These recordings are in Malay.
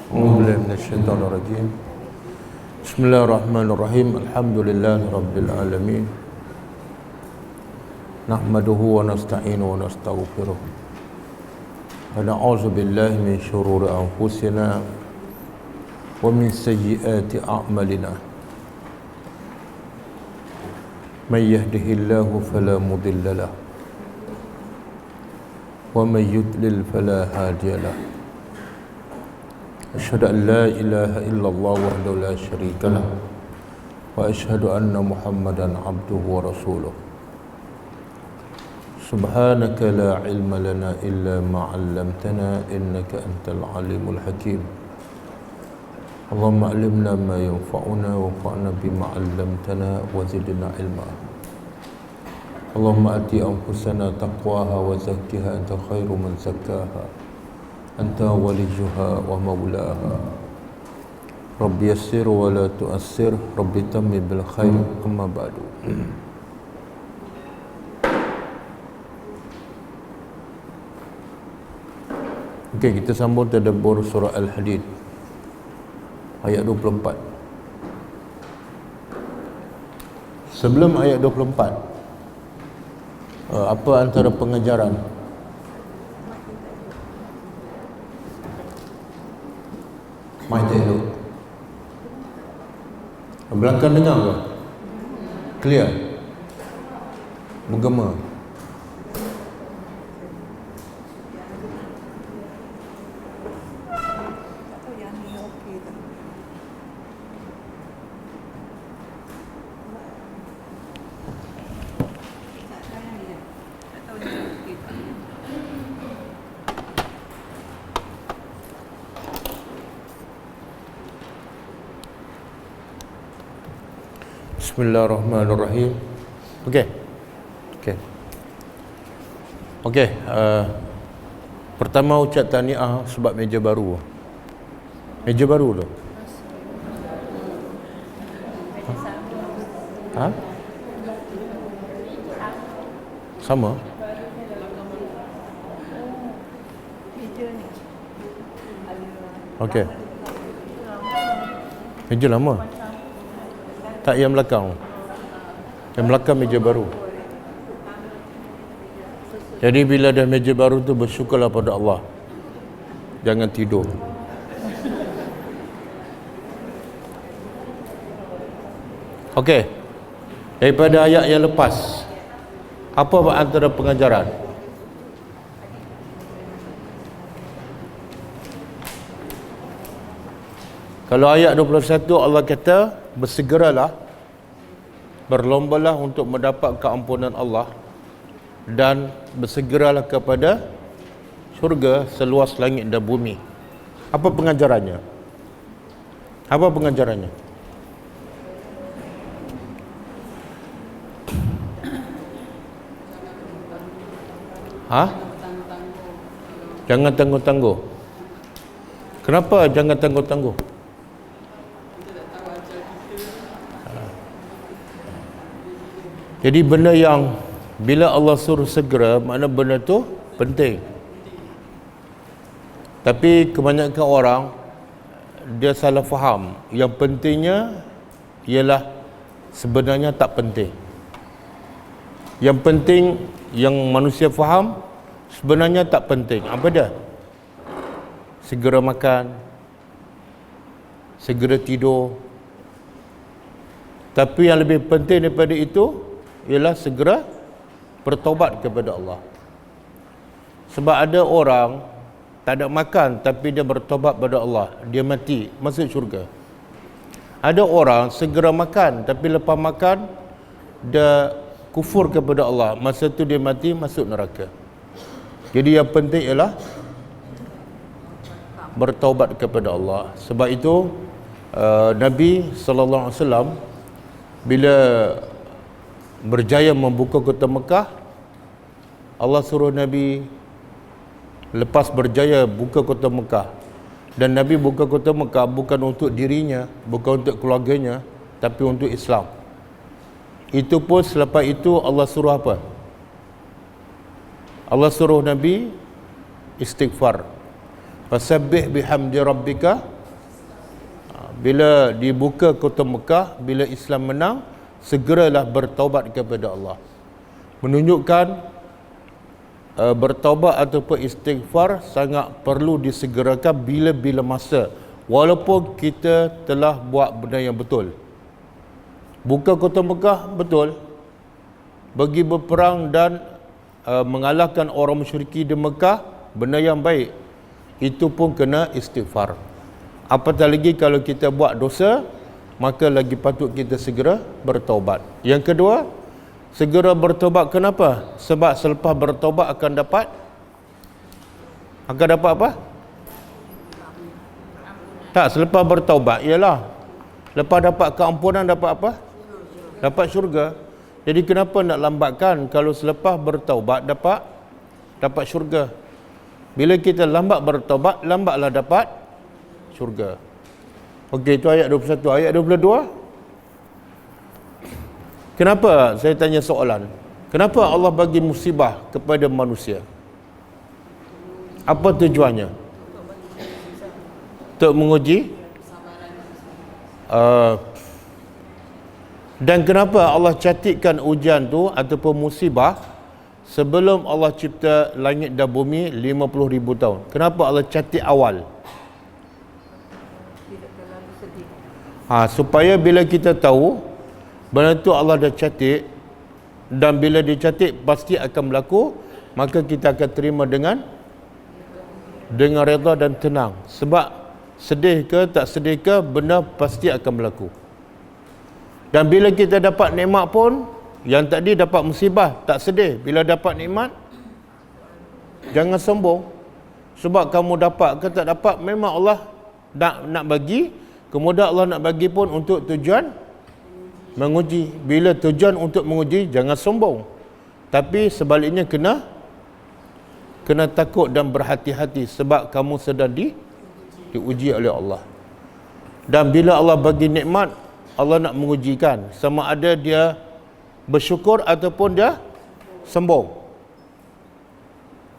أعوذ بالله من الشيطان الرجيم. بسم الله الرحمن الرحيم. الحمد لله رب العالمين. نحمده ونستعينه ونستغفره ونعوذ بالله من شرور أنفسنا ومن سيئات أعمالنا. من يهده الله فلا مضل له ومن يضلل فلا هادي له. أشهد أن لا إله إلا الله وحده لا شريك له وأشهد أن محمدا عبده ورسوله. سبحانك لا علم لنا إلا ما علمتنا إنك أنت العليم الحكيم. اللهم علمنا ما ينفعنا وانفعنا بما علمتنا وزدنا علما. اللهم آت أنفسنا تقواها وزكها أنت خير من زكاها أنت وليها ومولاها. رب يسر ولا تؤسر، رب تمم بالخير. أما بعد. Okey, kita sambung tadabbur surah Al-Hadid ayat 24. Sebelum ayat 24, apa antara pengajaran mai elok? Belakang dengar ke? Clear? Bergema? Bismillahirrahmanirrahim. Okey. Pertama ucap tahniah sebab meja baru. Meja baru tu. Ha? Sama? Okey. Meja lama. Tak yang belakang. Yang belakang meja baru. Jadi bila dah meja baru tu, bersyukurlah pada Allah. Jangan tidur. Okey. Daripada ayat yang lepas, apa antara pengajaran? Kalau ayat 21 Allah kata, bersegeralah, berlombalah untuk mendapat keampunan Allah dan bersegeralah kepada syurga seluas langit dan bumi. Apa pengajarannya? Apa pengajarannya? Jangan tangguh-tangguh. Kenapa jangan tangguh-tangguh? Jadi benda yang bila Allah suruh segera, makna benda tu penting. Tapi kebanyakan orang dia salah faham. Yang pentingnya ialah sebenarnya tak penting. Yang penting yang manusia faham sebenarnya tak penting. Apa dia? Segera makan, segera tidur. Tapi yang lebih penting daripada itu ialah segera bertaubat kepada Allah. Sebab ada orang tak ada makan tapi dia bertaubat pada Allah, dia mati, masuk syurga. Ada orang segera makan tapi lepas makan dia kufur kepada Allah, masa tu dia mati, masuk neraka. Jadi yang penting ialah bertaubat kepada Allah. Sebab itu Nabi sallallahu alaihi wasallam bila berjaya membuka kota Mekah, Allah suruh Nabi lepas berjaya buka kota Mekah, dan Nabi buka kota Mekah bukan untuk dirinya, bukan untuk keluarganya, tapi untuk Islam. Itu pun selepas itu Allah suruh apa? Allah suruh Nabi istighfar. Fasabbih bihamdi rabbika bila dibuka kota Mekah, bila Islam menang, segeralah bertaubat kepada Allah. Menunjukkan bertaubat ataupun istighfar sangat perlu disegerakan bila-bila masa, walaupun kita telah buat benda yang betul. Buka kota Mekah betul, pergi berperang dan mengalahkan orang musyriki di Mekah, benda yang baik, itu pun kena istighfar. Apatah lagi kalau kita buat dosa, maka lagi patut kita segera bertaubat. Yang kedua, segera bertaubat. Kenapa? Sebab selepas bertaubat akan dapat apa? Tak, selepas bertaubat ialah lepas dapat keampunan dapat apa? Dapat syurga. Jadi kenapa nak lambatkan? Kalau selepas bertaubat dapat syurga. Bila kita lambat bertaubat, lambatlah dapat syurga. Okey, itu ayat 21. Ayat 22. Kenapa saya tanya soalan? Kenapa Allah bagi musibah kepada manusia? Apa tujuannya? Untuk menguji dan kenapa Allah catatkan ujian tu ataupun musibah sebelum Allah cipta langit dan bumi 50,000 tahun? Kenapa Allah catat awal? Supaya bila kita tahu benda tu Allah dah catat, dan bila dicatat pasti akan berlaku, maka kita akan terima dengan redha dan tenang. Sebab sedih ke tak sedih ke, benda pasti akan berlaku. Dan bila kita dapat nikmat pun, yang tadi dapat musibah tak sedih, bila dapat nikmat jangan sombong. Sebab kamu dapat ke tak dapat, memang Allah nak bagi. Kemudian Allah nak bagi pun untuk tujuan menguji. Bila tujuan untuk menguji, jangan sombong. Tapi sebaliknya kena takut dan berhati-hati, sebab kamu sedang diuji oleh Allah. Dan bila Allah bagi nikmat, Allah nak mengujikan sama ada dia bersyukur ataupun dia sombong.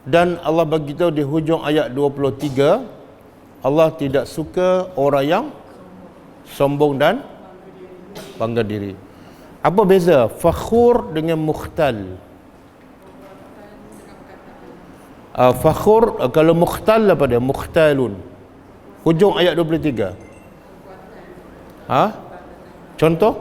Dan Allah bagi tahu di hujung ayat 23, Allah tidak suka orang yang sombong dan bangga diri. Apa beza fakhur dengan mukhtal? Fakhur, kalau mukhtal apa dia? Mukhtalun. Hujung ayat 23. Contoh?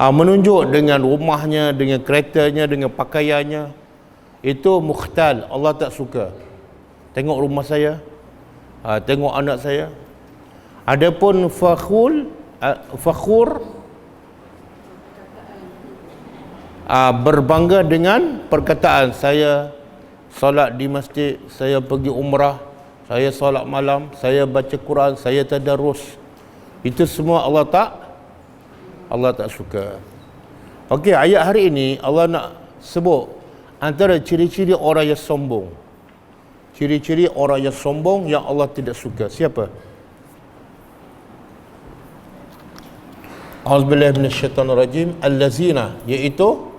Menunjuk dengan rumahnya, dengan keretanya, dengan pakaiannya, itu mukhtal. Allah tak suka. Tengok rumah saya, tengok anak saya. Adapun fakhur, berbangga dengan perkataan, saya solat di masjid, saya pergi umrah, saya solat malam, saya baca Quran, saya tadarus. Itu semua Allah tak suka. Okey, ayat hari ini Allah nak sebut antara ciri-ciri orang yang sombong. Ciri-ciri orang yang sombong yang Allah tidak suka. Siapa? A'udzubillahi minasyaitonirrajim. Allazina, iaitu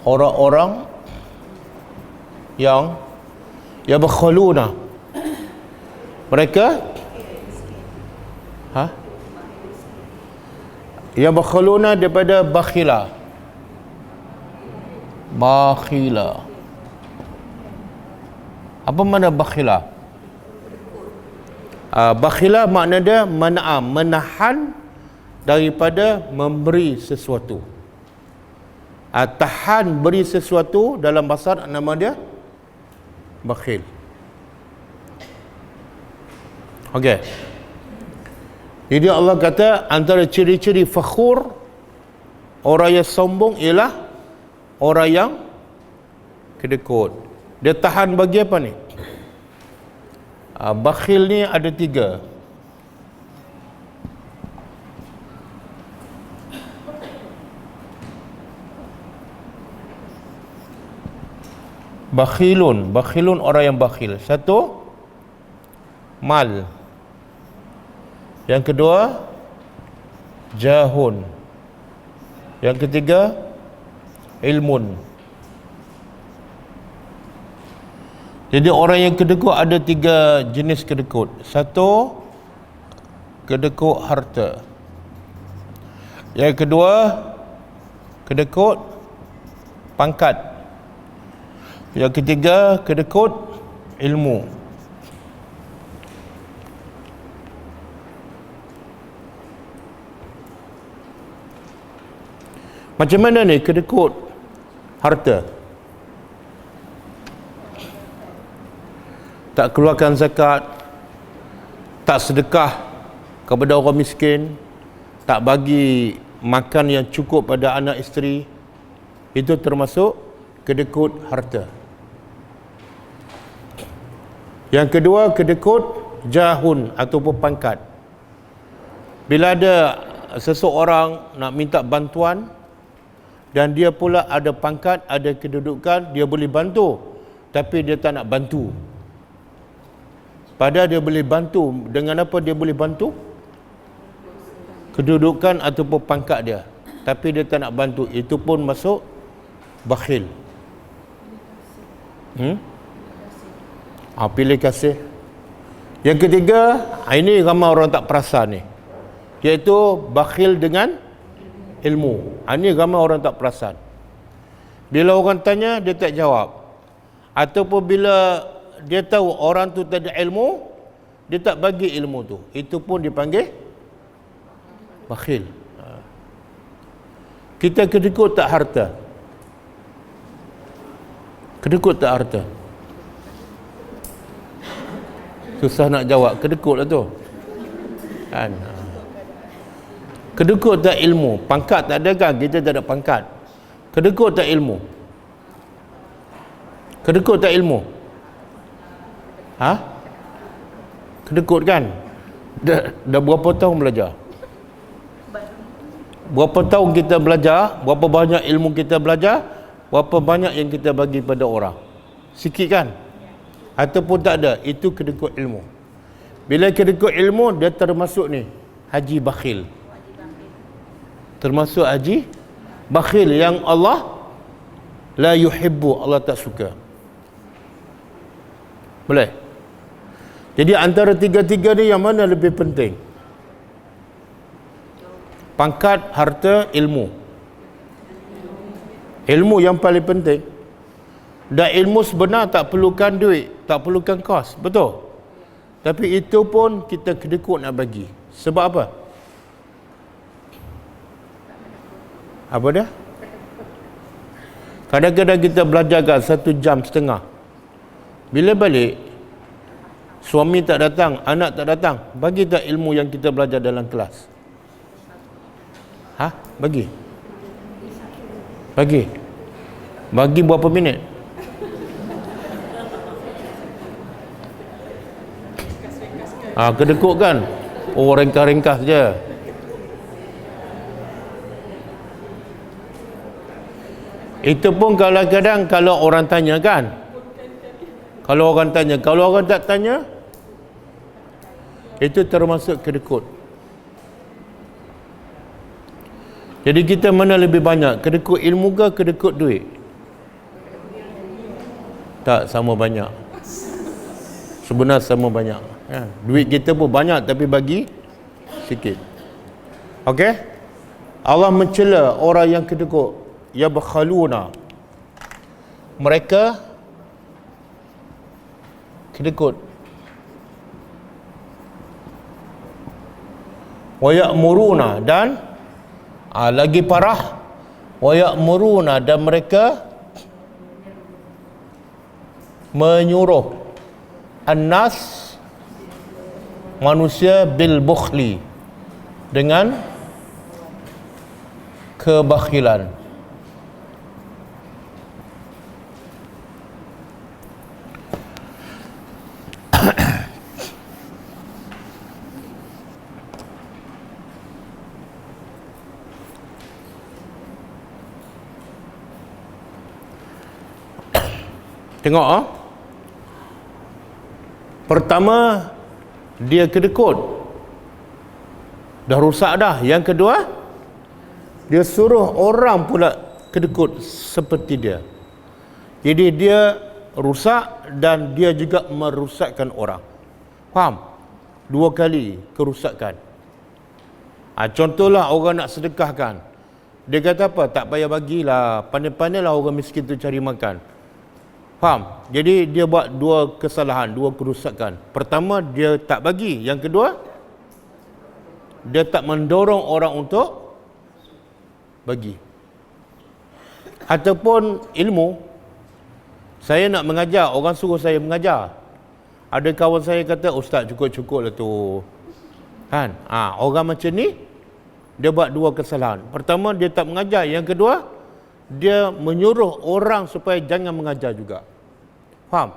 orang-orang yang yabkhuluna. Mereka yabkhuluna daripada bakhila. Apa makna bakhila? Bakhila makna dia menahan daripada memberi sesuatu. Tahan beri sesuatu, dalam bahasa nama dia bakhil. Okey. Jadi Allah kata antara ciri-ciri fakhur, orang yang sombong, ialah orang yang kedekut. Dia tahan bagi apa ni? Bakhil ni ada 3. Bakhilun orang yang bakhil. 1, mal. Yang kedua, jahun. Yang ketiga, ilmun. Jadi orang yang kedekut ada 3 jenis kedekut. Satu, kedekut harta. Yang kedua, kedekut pangkat. Yang ketiga, kedekut ilmu. Macam mana ni kedekut harta? Tak keluarkan zakat, tak sedekah kepada orang miskin, tak bagi makan yang cukup pada anak isteri, itu termasuk kedekut harta. Yang kedua, kedekut jahun ataupun pangkat. Bila ada seseorang nak minta bantuan dan dia pula ada pangkat, ada kedudukan, dia boleh bantu, tapi dia tak nak bantu. Padahal dia boleh bantu. Dengan apa dia boleh bantu? Kedudukan ataupun pangkat dia, tapi dia tak nak bantu. Itu pun masuk bakhil. Pilih kasih. Yang ketiga, ini ramai orang tak perasan ni, iaitu bakhil dengan ilmu. Ini ramai orang tak perasan. Bila orang tanya, dia tak jawab. Ataupun bila dia tahu orang tu tak ada ilmu, dia tak bagi ilmu tu. Itu pun dipanggil bakhil. Kita kedekut tak harta? Kedekut tak harta? Susah nak jawab. Kedekut lah tu kan. Kedekut tak ilmu? Pangkat tak ada kan? Kita tak ada pangkat. Kedekut tak ilmu? Kedekut tak ilmu? Kedekut kan? Dah berapa tahun belajar? Berapa tahun kita belajar? Berapa banyak ilmu kita belajar? Berapa banyak yang kita bagi pada orang? Sikit kan? Ataupun tak ada? Itu kedekut ilmu. Bila kedekut ilmu, dia termasuk ni, haji bakhil. Termasuk haji bakhil yang Allah la yuhibbu, Allah tak suka. Boleh? Jadi antara tiga-tiga ni yang mana lebih penting? Pangkat, harta, ilmu. Ilmu yang paling penting. Dan ilmu sebenar tak perlukan duit, tak perlukan kos, betul? Tapi itu pun kita kedekut nak bagi. Sebab apa? Apa dia? Kadang-kadang kita belajar kan 1 jam setengah. Bila balik, suami tak datang, anak tak datang, bagi tak ilmu yang kita belajar dalam kelas? Bagi. Bagi berapa minit? Kedekut kan? Ringkas-ringkas je. Itu pun kadang-kadang kalau orang tanya kan? Kalau orang tanya. Kalau orang tak tanya, itu termasuk kedekut. Jadi kita mana lebih banyak? Kedekut ilmu ke kedekut duit? Tak sama banyak. Sebenarnya sama banyak. Duit kita pun banyak tapi bagi sikit. Okey? Allah mencela orang yang kedekut. Yabkhaluna. Mereka kedekut. Wa ya'muruna, dan lagi parah, wa ya'muruna, dan mereka menyuruh annas, manusia, bil bukhli, dengan kebakhilan. Tengok pertama, dia kedekut dah rusak dah. Yang kedua, dia suruh orang pula kedekut seperti dia. Jadi dia rusak dan dia juga merusakkan orang. Faham? Dua kali kerusakan. Contohlah orang nak sedekahkan. Dia kata apa? Tak payah bagilah. Pandai-pandailah orang miskin tu cari makan. Faham? Jadi dia buat dua kesalahan, dua kerusakan. Pertama, dia tak bagi. Yang kedua, dia tak mendorong orang untuk bagi. Ataupun ilmu, saya nak mengajar, orang suruh saya mengajar. Ada kawan saya kata, ustaz cukup-cukup lah tu. Kan? Orang macam ni, dia buat dua kesalahan. Pertama, dia tak mengajar. Yang kedua, dia menyuruh orang supaya jangan mengajar juga. Faham?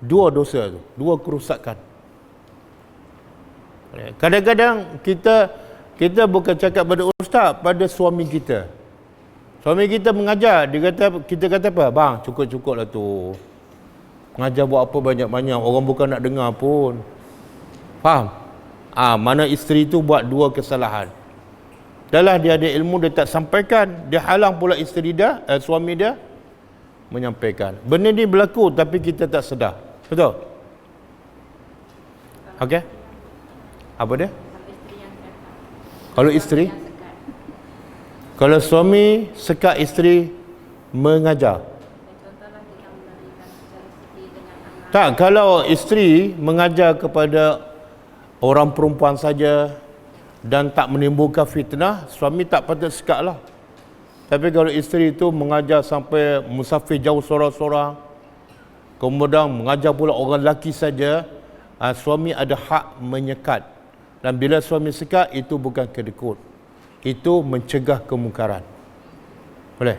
Dua dosa tu, dua kerusakan. Kadang-kadang kita bukan cakap pada ustaz, pada suami kita. Suami kita mengajar, kita kata apa? Bang, cukup-cukup lah tu. Mengajar buat apa banyak-banyak, orang bukan nak dengar pun. Faham? Mana isteri tu buat dua kesalahan. Dahlah dia ada ilmu, dia tak sampaikan, dia halang pula isteri dia, suami dia menyampaikan. Benda ni berlaku tapi kita tak sedar. Betul? Okey? Apa dia? Kalau isteri, kalau suami sekat isteri mengajar. Tak, kalau isteri mengajar kepada orang perempuan saja dan tak menimbulkan fitnah, suami tak patut sekat lah. Tapi kalau isteri itu mengajar sampai musafir jauh sorang-sorang, kemudian mengajar pula orang lelaki saja, suami ada hak menyekat. Dan bila suami sekat, itu bukan kedekut. Itu mencegah kemungkaran. Boleh?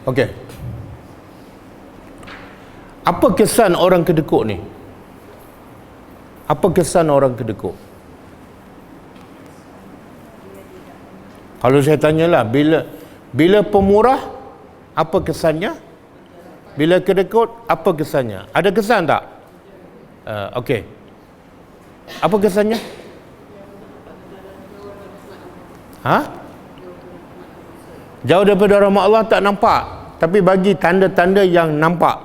Okey. Apa kesan orang kedekut ni? Apa kesan orang kedekut? Kalau saya tanyalah, bila pemurah, apa kesannya? Bila kedekut, apa kesannya? Ada kesan tak? Okey. Apa kesannya? Jauh daripada rahmat Allah tak nampak, tapi bagi tanda-tanda yang nampak,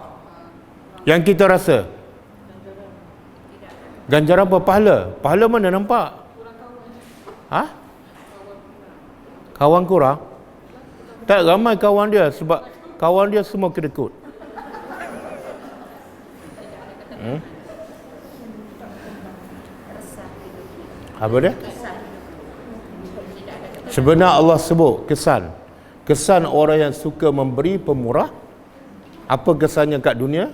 yang kita rasa. Ganjaran apa? Pahala mana nampak? Kawan kurang? Tak ramai kawan dia, sebab kawan dia semua kedekut. Apa dia? Sebenarnya Allah sebut kesan orang yang suka memberi pemurah, apa kesannya kat dunia,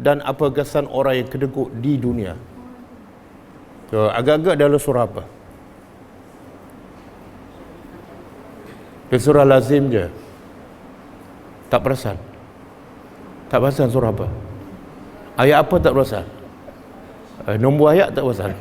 dan apa kesan orang yang kedekut di dunia. So, agak-agak dalam surah apa? Dia surah lazim je. Tak perasan? Tak perasan surah apa? Ayat apa tak perasan? Nombor ayat tak perasan?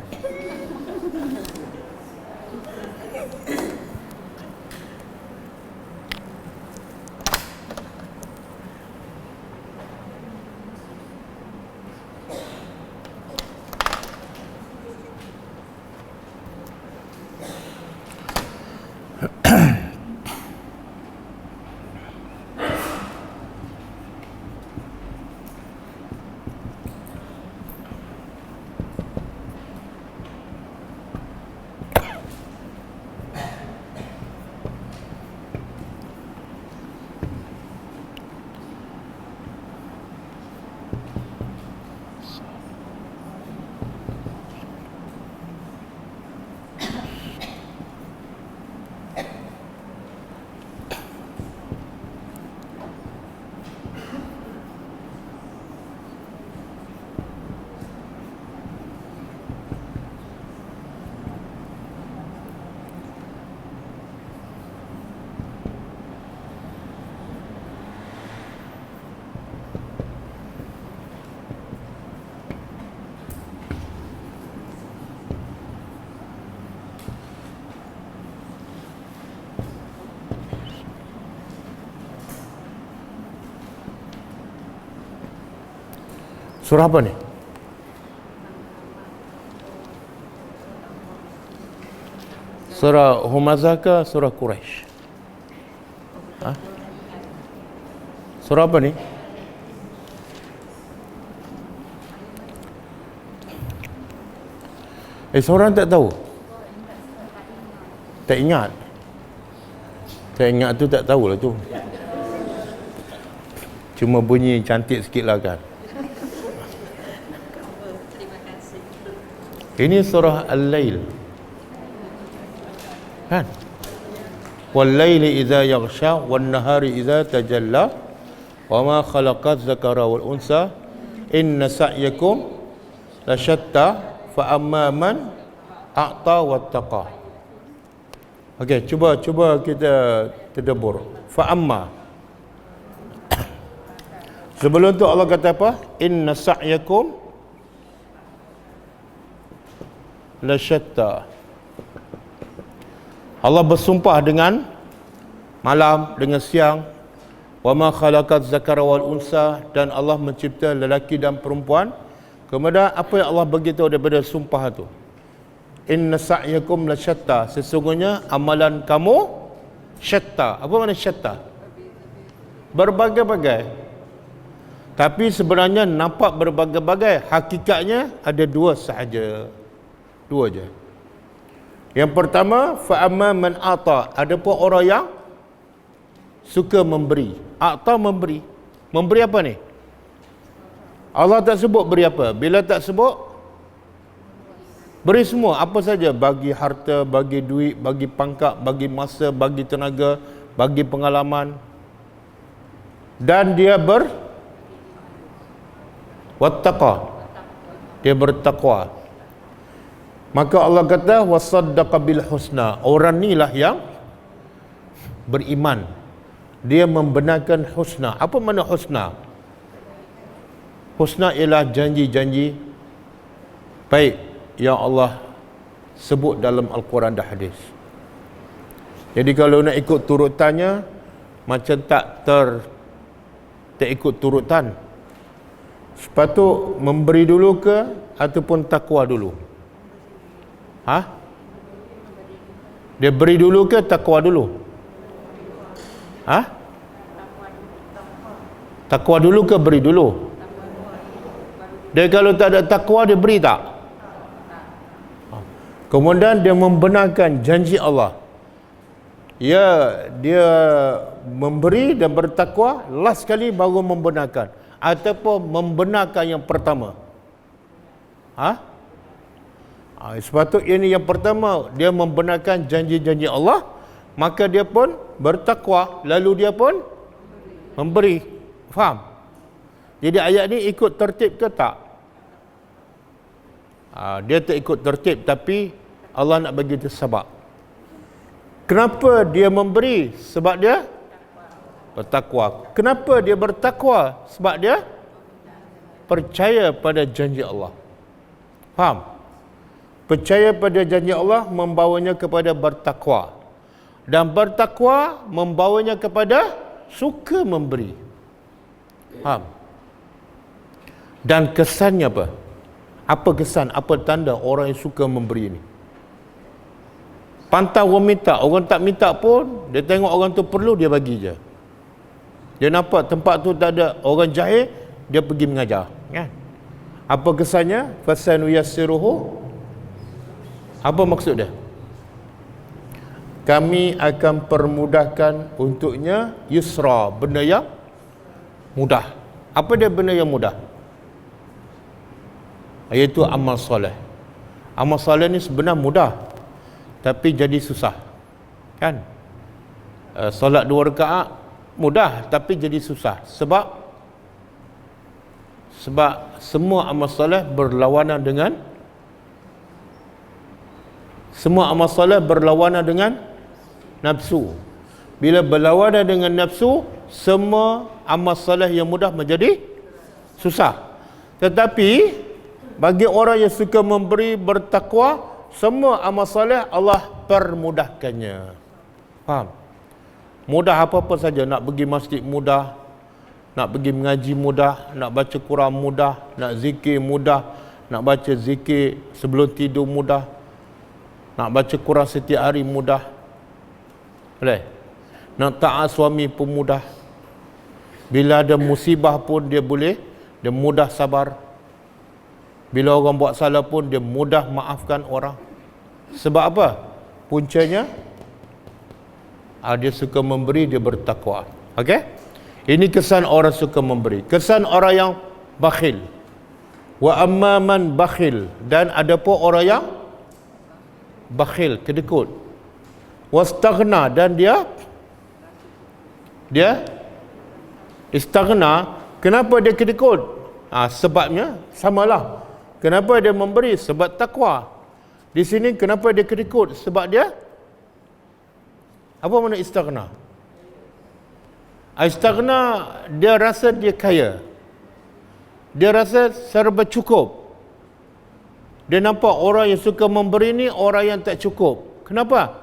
Surah apa ni? Surah Humazah ke surah Quraisy? Ha? Surah apa ni? Seorang tak tahu? Tak ingat? Tak ingat tu tak tahulah tu. Cuma bunyi cantik sikit lah kan. Ini surah Al-Lail kan? Wal-laili idza yaghsha wan-nahari idza tajalla wa ma khalaqaz zakara wal unsa inna sa'yakum lasyatta fa amma man a'ta wattaqa. Okey, cuba kita tadabbur. Fa amma. Sebelum tu Allah kata apa? Inna sa'yakum lasyatta. Allah bersumpah dengan malam, dengan siang. Wa ma khalaqaz zakara wal unsa, dan Allah mencipta lelaki dan perempuan. Kemudian apa yang Allah beritahu daripada sumpah itu? Inna sa'yakum lasyatta, sesungguhnya amalan kamu syatta. Apa makna syatta? Berbagai-bagai. Tapi sebenarnya nampak berbagai-bagai, hakikatnya ada dua sahaja. Dua je. Yang pertama, fa amma man ata, ada pun orang yang suka memberi. Ata memberi. Memberi apa ni? Allah tak sebut beri apa. Bila tak sebut, beri semua, apa saja, bagi harta, bagi duit, bagi pangkat, bagi masa, bagi tenaga, bagi pengalaman. Dan dia wattaqa, dia bertakwa. Maka Allah kata wasaddaqa bil husna, orang inilah yang beriman, dia membenarkan husna. Apa makna husna? Husna ialah janji-janji baik yang Allah sebut dalam Al-Quran dan hadis. Jadi kalau nak ikut turutannya, macam tak ikut turutan. Sepatut memberi dulu ke ataupun takwa dulu? Ha? Dia beri dulu ke takwa dulu? Ha? Takwa dulu ke beri dulu? Dia kalau tak ada takwa, dia beri tak? Kemudian dia membenarkan janji Allah. Ya, dia memberi dan bertakwa, last sekali baru membenarkan. Ataupun membenarkan yang pertama. Sepatutnya ini yang pertama, dia membenarkan janji-janji Allah, maka dia pun bertakwa, lalu dia pun memberi. Faham? Jadi ayat ni ikut tertib ke tak? Dia tak ikut tertib, tapi Allah nak bagi dia sebab. Kenapa dia memberi? Sebab dia bertakwa. Kenapa dia bertakwa? Sebab dia percaya pada janji Allah. Faham? Percaya pada janji Allah membawanya kepada bertakwa. Dan bertakwa membawanya kepada suka memberi. Faham? Dan kesannya apa? Apa kesan, apa tanda orang yang suka memberi ini? Pantang orang minta, orang tak minta pun, dia tengok orang tu perlu, dia bagi je. Dia nampak tempat tu tak ada orang jahil, dia pergi mengajar, kan? Apa kesannya? Fasanuyassiruhu. Apa maksud dia? Kami akan permudahkan untuknya yusra, benda yang mudah. Apa dia benda yang mudah? Iaitu amal soleh. Amal soleh ni sebenarnya mudah, tapi jadi susah, kan? Solat 2 rakaat mudah, tapi jadi susah. Sebab semua amal soleh berlawanan dengan nafsu. Bila berlawanan dengan nafsu, semua amal soleh yang mudah menjadi susah. Tetapi bagi orang yang suka memberi, bertakwa, semua amal soleh Allah permudahkannya. Faham? Mudah apa-apa saja. Nak pergi masjid mudah, nak pergi mengaji mudah, nak baca Quran mudah, nak zikir mudah, nak baca zikir sebelum tidur mudah. Nak baca Quran setiap hari mudah. Boleh? Nak taat suami pun mudah. Bila ada musibah pun dia boleh, dia mudah sabar. Bila orang buat salah pun dia mudah maafkan orang. Sebab apa? Puncanya dia suka memberi, dia bertakwa. Okey? Ini kesan orang suka memberi. Kesan orang yang bakhil. Wa amma man bakhil, dan ada pun orang yang bakhil, kedekut. Wastaghna, dan dia istaghna. Kenapa dia kedekut? Sebabnya samalah. Kenapa dia memberi? Sebab takwa. Di sini kenapa dia kedekut? Sebab dia apa makna istaghna? Istaghna, dia rasa dia kaya. Dia rasa serba cukup. Dia nampak orang yang suka memberi ni orang yang tak cukup. Kenapa?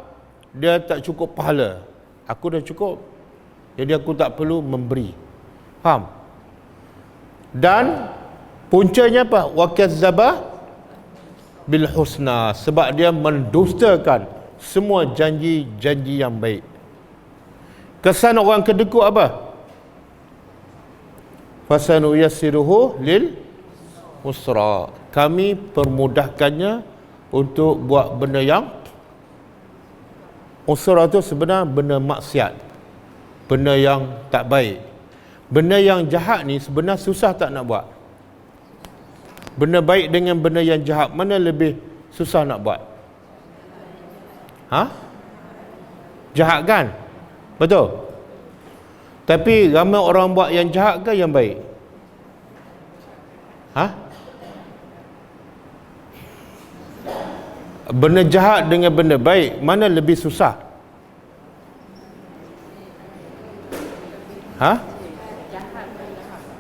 Dia tak cukup pahala. Aku dah cukup. Jadi aku tak perlu memberi. Faham? Dan puncanya apa? Wa kazzaba bil husna, sebab dia mendustakan semua janji-janji yang baik. Kesan orang kedekut apa? Fasanu yassiruhu lil usra. Kami permudahkannya untuk buat benda yang usra tu sebenarnya benda maksiat, benda yang tak baik. Benda yang jahat ni sebenarnya susah tak nak buat. Benda baik dengan benda yang jahat, mana lebih susah nak buat? Jahat kan? Betul? Tapi ramai orang buat yang jahat ke yang baik? Benda jahat dengan benda baik, mana lebih susah?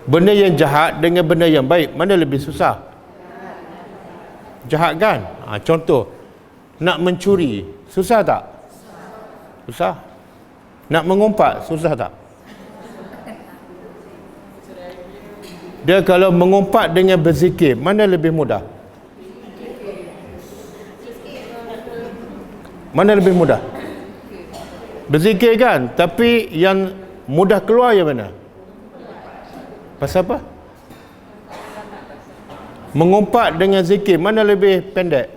Benda yang jahat dengan benda yang baik, mana lebih susah? Jahat kan? Contoh, nak mencuri, susah tak? Susah. Nak mengumpat, susah tak? Dia kalau mengumpat dengan berzikir, mana lebih mudah? Mana lebih mudah? Berzikir kan? Tapi yang mudah keluar yang mana? Pasal apa? Mengumpat dengan zikir, mana lebih pendek?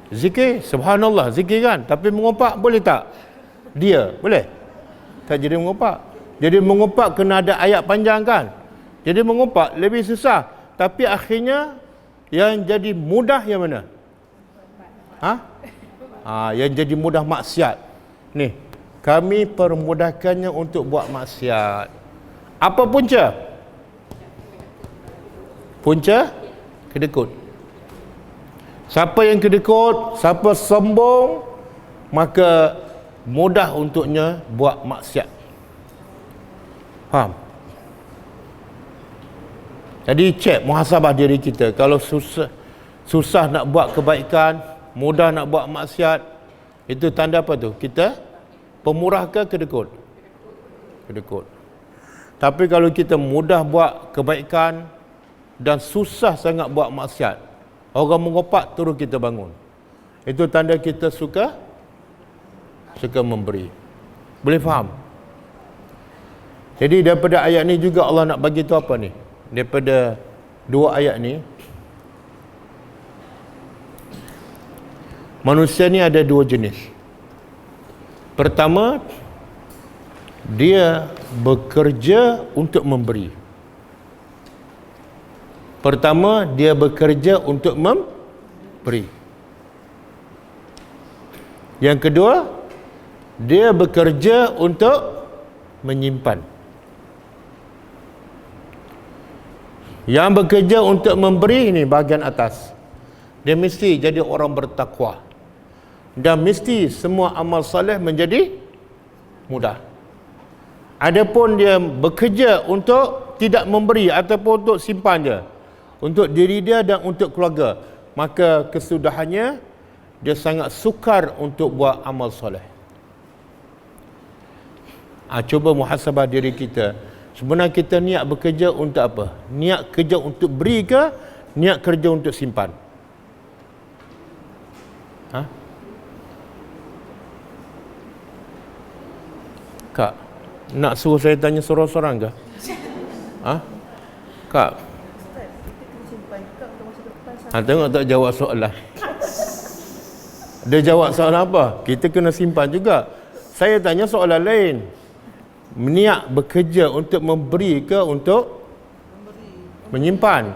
Zikir, subhanallah, zikir kan? Tapi mengumpat boleh tak? Dia, boleh? Tak jadi mengumpat. Jadi mengumpat kena ada ayat panjang kan? Jadi mengumpat lebih susah. Tapi akhirnya yang jadi mudah yang mana? Yang jadi mudah maksiat. Ni, kami permudahkannya untuk buat maksiat. Apa punca? Punca kedekut. Siapa yang kedekut, siapa sombong, maka mudah untuknya buat maksiat. Faham? Jadi cek muhasabah diri kita. Kalau susah nak buat kebaikan, mudah nak buat maksiat, itu tanda apa tu? Kita pemurah ke kedekut? Kedekut. Tapi kalau kita mudah buat kebaikan dan susah sangat buat maksiat, orang mengopak terus kita bangun, itu tanda kita suka memberi. Boleh faham? Jadi daripada ayat ni juga Allah nak bagi tahu apa ni? Daripada dua ayat ni, manusia ni ada dua jenis. Pertama, dia bekerja untuk memberi. Pertama, dia bekerja untuk memberi. Yang kedua, dia bekerja untuk menyimpan. Yang bekerja untuk memberi ini bahagian atas. Dia mesti jadi orang bertakwa. Dan mesti semua amal soleh menjadi mudah. Adapun dia bekerja untuk tidak memberi ataupun untuk simpan je, untuk diri dia dan untuk keluarga, maka kesudahannya dia sangat sukar untuk buat amal soleh. Cuba muhasabah diri kita. Sebenarnya kita niat bekerja untuk apa? Niat kerja untuk beri ke? Niat kerja untuk simpan? Ha? Kak, nak suruh saya tanya sorang-sorang ke? Ha? Kak. Ha, tengok tak jawab soalan. Dia jawab soalan apa? Kita kena simpan juga. Saya tanya soalan lain. Niat bekerja untuk memberi ke untuk menyimpan?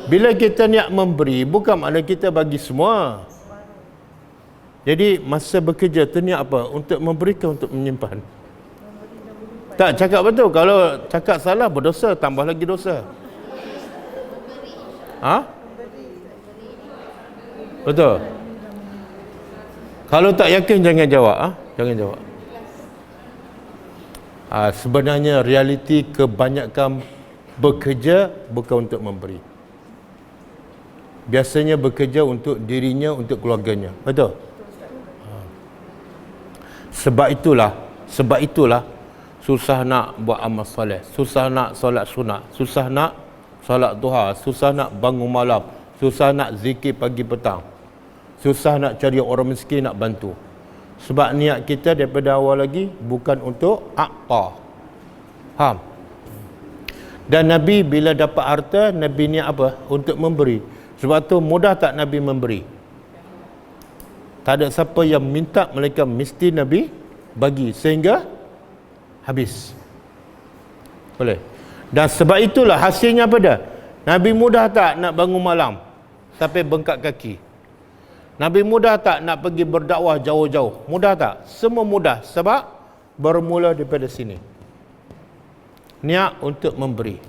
Bila kita niat memberi, bukan makna kita bagi semua. Jadi masa bekerja tu niat apa? Untuk memberi ke untuk menyimpan? Tak, cakap betul. Kalau cakap salah, berdosa, tambah lagi dosa. Ha? Betul. Kalau tak yakin jangan jawab. Ha? Jangan jawab. Sebenarnya realiti kebanyakan bekerja bukan untuk memberi. Biasanya bekerja untuk dirinya, untuk keluarganya. Betul? Sebab itulah susah nak buat amal soleh, susah nak solat sunat, susah nak solat duha, susah nak bangun malam, susah nak zikir pagi petang, susah nak cari orang miskin nak bantu. Sebab niat kita daripada awal lagi bukan untuk aqta. Faham? Dan Nabi bila dapat harta, Nabi niat apa? Untuk memberi. Sebab tu mudah tak Nabi memberi? Tak ada siapa yang minta, melainkan mesti Nabi bagi sehingga habis. Boleh. Dan sebab itulah hasilnya apa dah? Nabi mudah tak nak bangun malam sampai bengkak kaki? Nabi mudah tak nak pergi berdakwah jauh-jauh? Mudah tak? Semua mudah sebab bermula daripada sini. Niat untuk memberi.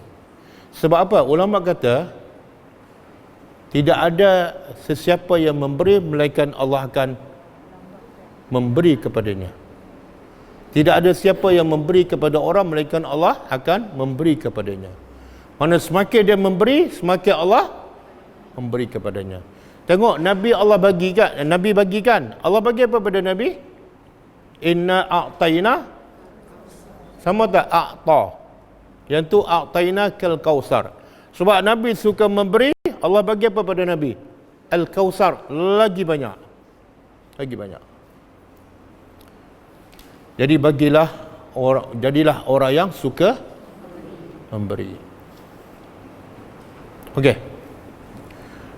Sebab apa? Ulama kata tidak ada sesiapa yang memberi melainkan Allah akan memberi kepadanya. Tidak ada siapa yang memberi kepada orang melainkan Allah akan memberi kepadanya. Mana semakin dia memberi, semakin Allah memberi kepadanya. Tengok Nabi Allah bagikan, Nabi bagikan. Allah bagi apa pada Nabi? Inna a'tayna, sama tak a'ta? Yang tu a'tayna kal kausar. Sebab Nabi suka memberi, Allah bagi apa pada Nabi? Al-Kausar, lagi banyak. Lagi banyak. Jadi jadilah orang yang suka memberi. Okey.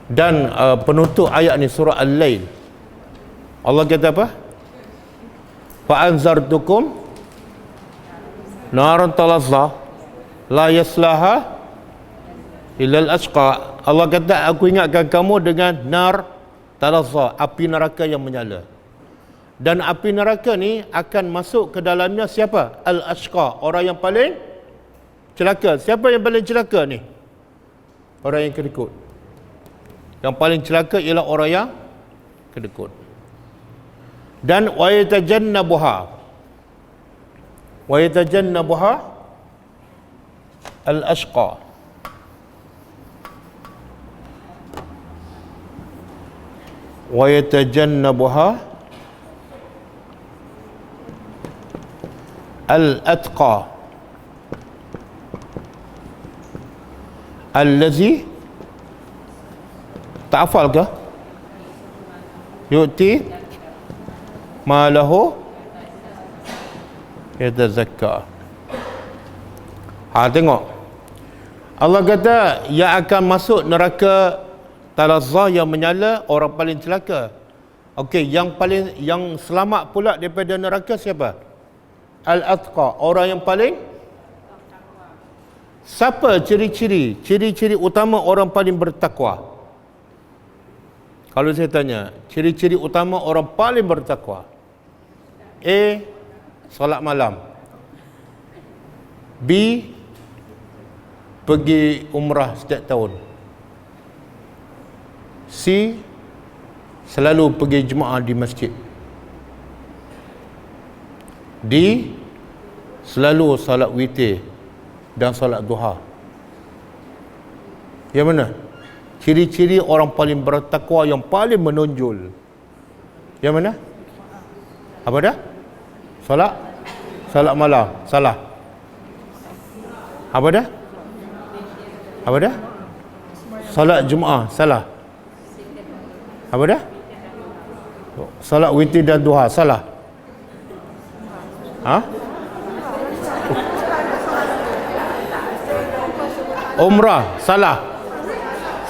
Dan penutup ayat ni surah Al-Lail. Allah kata apa? Fa anzartukum naran talazza la yaslaha illal ashqa. Allah kata aku ingatkan kamu dengan nar talazza, api neraka yang menyala. Dan api neraka ni akan masuk ke dalamnya siapa? Al-ashqa, orang yang paling celaka. Siapa yang paling celaka ni? Orang yang kedekut. Yang paling celaka ialah orang yang kedekut. Dan wa yatajannabuha al-ashqa. Wa yatajannabuha al-atqa allazi, tak hafal ke? Yu'ti malahu yatazakka. Tengok. Allah kata yang akan masuk neraka talazza yang menyala, orang paling celaka. Okey, yang selamat pula daripada neraka siapa? Al-atqa, orang yang paling. Siapa ciri-ciri utama orang paling bertakwa? Kalau saya tanya, ciri-ciri utama orang paling bertakwa. A, solat malam. B, pergi umrah setiap tahun. C, selalu pergi jemaah di masjid. D, selalu salat witir dan salat duha. Yang mana? Ciri-ciri orang paling bertakwa yang paling menonjol. Yang mana? Apa dah? Salat malam. Salah. Apa dah? Apa dah? Salat Jumaat. Salah. Apa dah? Salat witir dan duha salah. Ha? Umrah salah.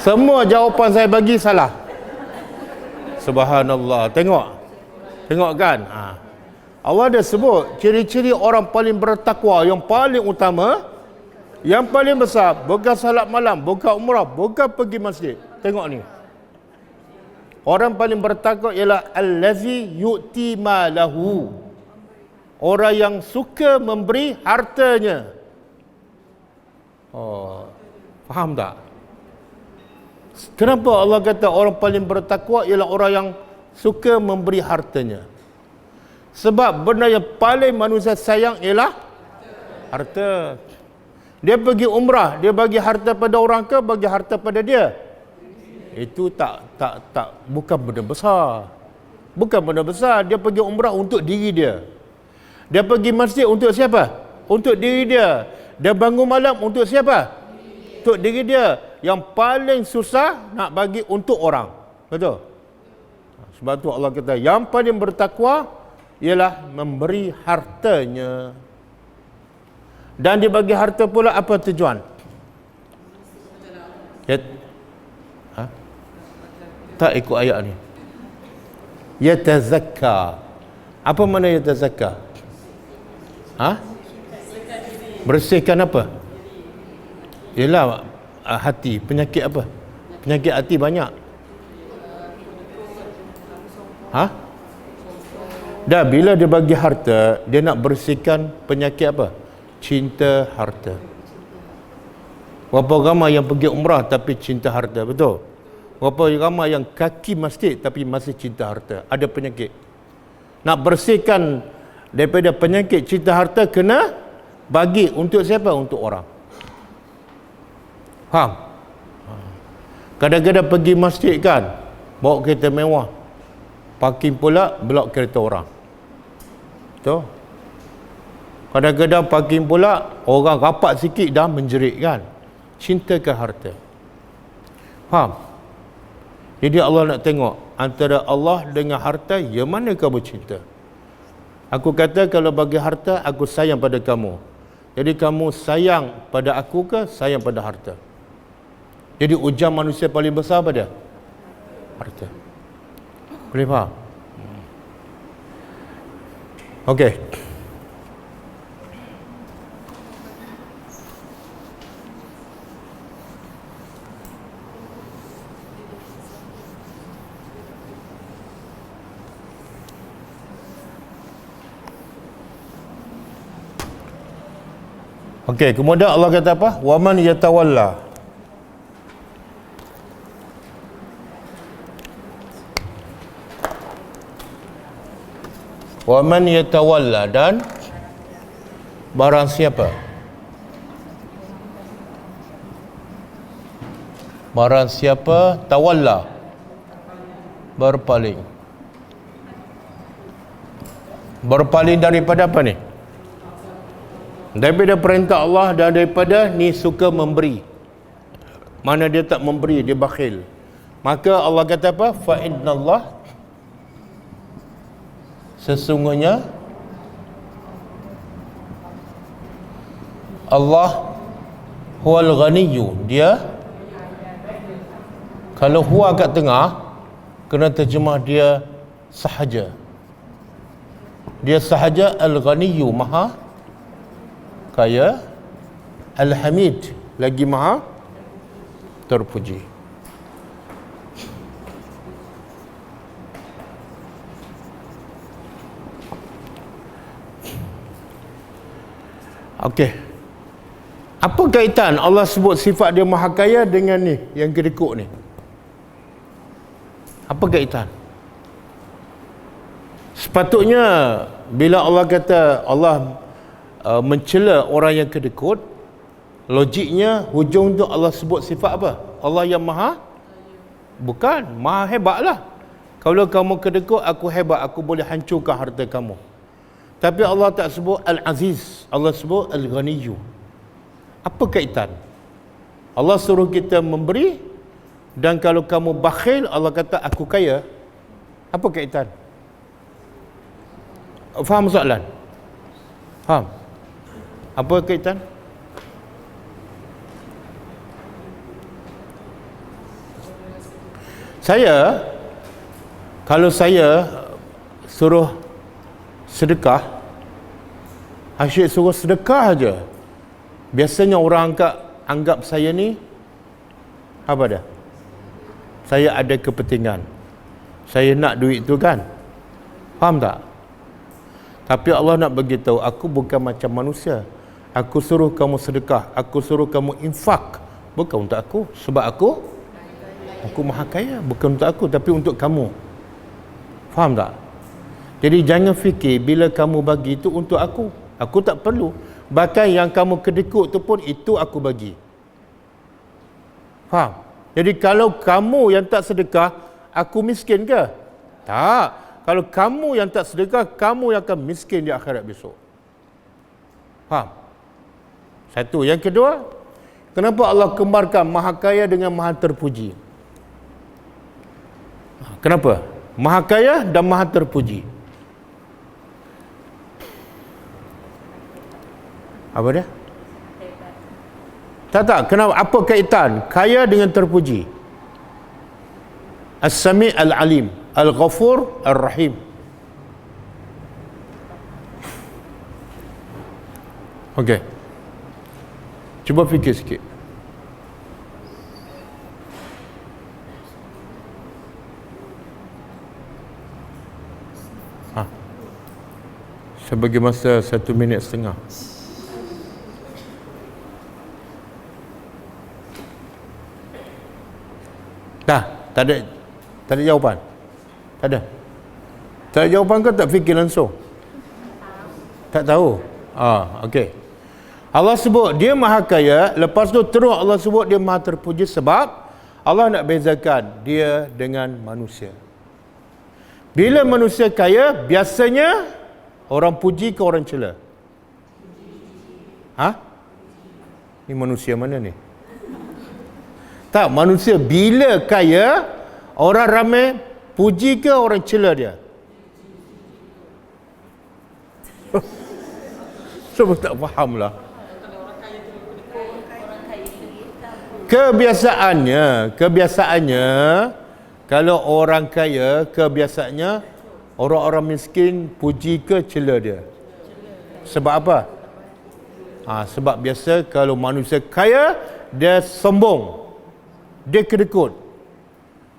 Semua jawapan saya bagi salah. Subhanallah. Tengok kan? Allah dah sebut ciri-ciri orang paling bertakwa yang paling utama, yang paling besar, bukan salat malam, bukan umrah, bukan pergi masjid. Tengok ni. Orang paling bertakwa ialah allazi yu'ti malahu. Orang yang suka memberi hartanya. Oh, faham tak? Kenapa Allah kata orang paling bertakwa ialah orang yang suka memberi hartanya? Sebab benda yang paling manusia sayang ialah harta. Dia pergi umrah, dia bagi harta pada orang ke bagi harta pada dia? Itu tak bukan benda besar. Bukan benda besar. Dia pergi umrah untuk diri dia. Dia pergi masjid untuk siapa? Untuk diri dia. Dia bangun malam untuk siapa? Untuk diri dia. Yang paling susah nak bagi untuk orang. Betul? Sebab tu Allah kata yang paling bertakwa ialah memberi hartanya. Dan dibagi harta pula apa tujuan? Tak ikut ayat ni. Yatazakka. Apa makna yatazakka? Bersihkan apa? Ialah hati. Penyakit apa? Penyakit hati banyak. Dah bila dia bagi harta, dia nak bersihkan penyakit apa? Cinta harta. Berapa ramai yang pergi umrah tapi cinta harta, betul? Berapa ramai yang kaki masjid tapi masih cinta harta, ada penyakit. Nak bersihkan daripada penyakit cinta harta, kena bagi untuk siapa? Untuk orang. Faham? Kadang-kadang pergi masjid kan, bawa kereta mewah, parking pula blok kereta orang. Betul? Kadang-kadang parking pula orang rapat sikit dah menjerit kan. Cinta ke harta. Faham? Jadi Allah nak tengok antara Allah dengan harta, yang mana kamu cinta? Aku kata kalau bagi harta, aku sayang pada kamu. Jadi kamu sayang pada aku ke sayang pada harta? Jadi ujian manusia paling besar pada harta. Boleh faham? Okey. Okey, kemudian Allah kata apa? Wa man yatawalla. Wa man yatawalla, dan barang siapa? Barang siapa tawalla, berpaling. Berpaling daripada apa ni? Daripada perintah Allah dan daripada ni suka memberi. Mana dia tak memberi, dia bakhil. Maka Allah kata apa? Fa innallah, sesungguhnya Allah huwal ghaniyyu, dia, kalau huwa kat tengah kena terjemah dia sahaja. Dia sahaja al-ghaniyyu, maha kaya, al-hamid, lagi maha terpuji. Okey. Apa kaitan Allah sebut sifat dia maha kaya dengan ni yang kedekut ni? Apa kaitan? Sepatutnya bila Allah kata Allah mencela orang yang kedekut, logiknya hujung tu Allah sebut sifat apa? Allah yang maha, bukan maha hebat lah. Kalau kamu kedekut, aku hebat, aku boleh hancurkan harta kamu. Tapi Allah tak sebut Al-Aziz, Allah sebut Al-Ghaniyyu. Apa kaitan? Allah suruh kita memberi, dan kalau kamu bakhil, Allah kata aku kaya. Apa kaitan? Faham soalan? Faham? Apa kaitan? Kalau saya suruh sedekah, asyik suruh sedekah aja, biasanya orang anggap saya ni apa dah? Saya ada kepentingan. Saya nak duit tu kan? Faham tak? Tapi Allah nak beritahu, aku bukan macam manusia. Aku suruh kamu sedekah, aku suruh kamu infak, bukan untuk aku, sebab aku maha kaya, bukan untuk aku tapi untuk kamu. Faham tak? Jadi jangan fikir bila kamu bagi itu untuk aku tak perlu. Bahkan yang kamu kedekut tu pun itu aku bagi. Faham? Jadi kalau kamu yang tak sedekah, aku miskin ke? Tak. Kalau kamu yang tak sedekah, kamu yang akan miskin di akhirat besok. Faham? Satu. Yang kedua, kenapa Allah kembarkan maha kaya dengan maha terpuji? Kenapa? Maha kaya dan maha terpuji. Apa dia? Tak. Kenapa? Apa kaitan kaya dengan terpuji? As-Sami' Al-Alim, Al-Ghafur, Ar-Rahim. Okey. Cuba fikir sikit. Saya bagi masa 1 minit setengah. Tak ada jawapan. Tak ada jawapan ke tak fikir langsung? Tak tahu. Okey. Allah sebut dia maha kaya, lepas tu terus Allah sebut dia maha terpuji sebab Allah nak bezakan dia dengan manusia. Bila manusia kaya, biasanya orang puji ke orang cela? Ni manusia mana ni? Tak, manusia bila kaya, orang ramai puji ke orang cela dia? Semua tak faham lah. Kebiasaannya kalau orang kaya, kebiasaannya orang-orang miskin puji ke cela dia? Sebab apa? Sebab biasa kalau manusia kaya, dia sombong, dia kedekut.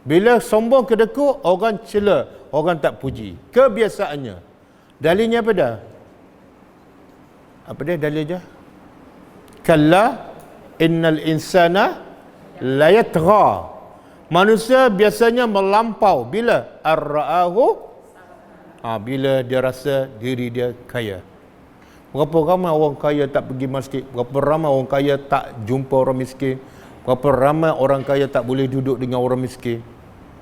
Bila sombong kedekut, orang cela, orang tak puji. Kebiasaannya. Dalilnya apa dah? Apa dia dalilnya? Kalla innal insana la yatgha. Manusia biasanya melampau bila ar-ra'ahu, bila dia rasa diri dia kaya. Berapa ramai orang kaya tak pergi masjid, berapa ramai orang kaya tak jumpa orang miskin, berapa ramai orang kaya tak boleh duduk dengan orang miskin,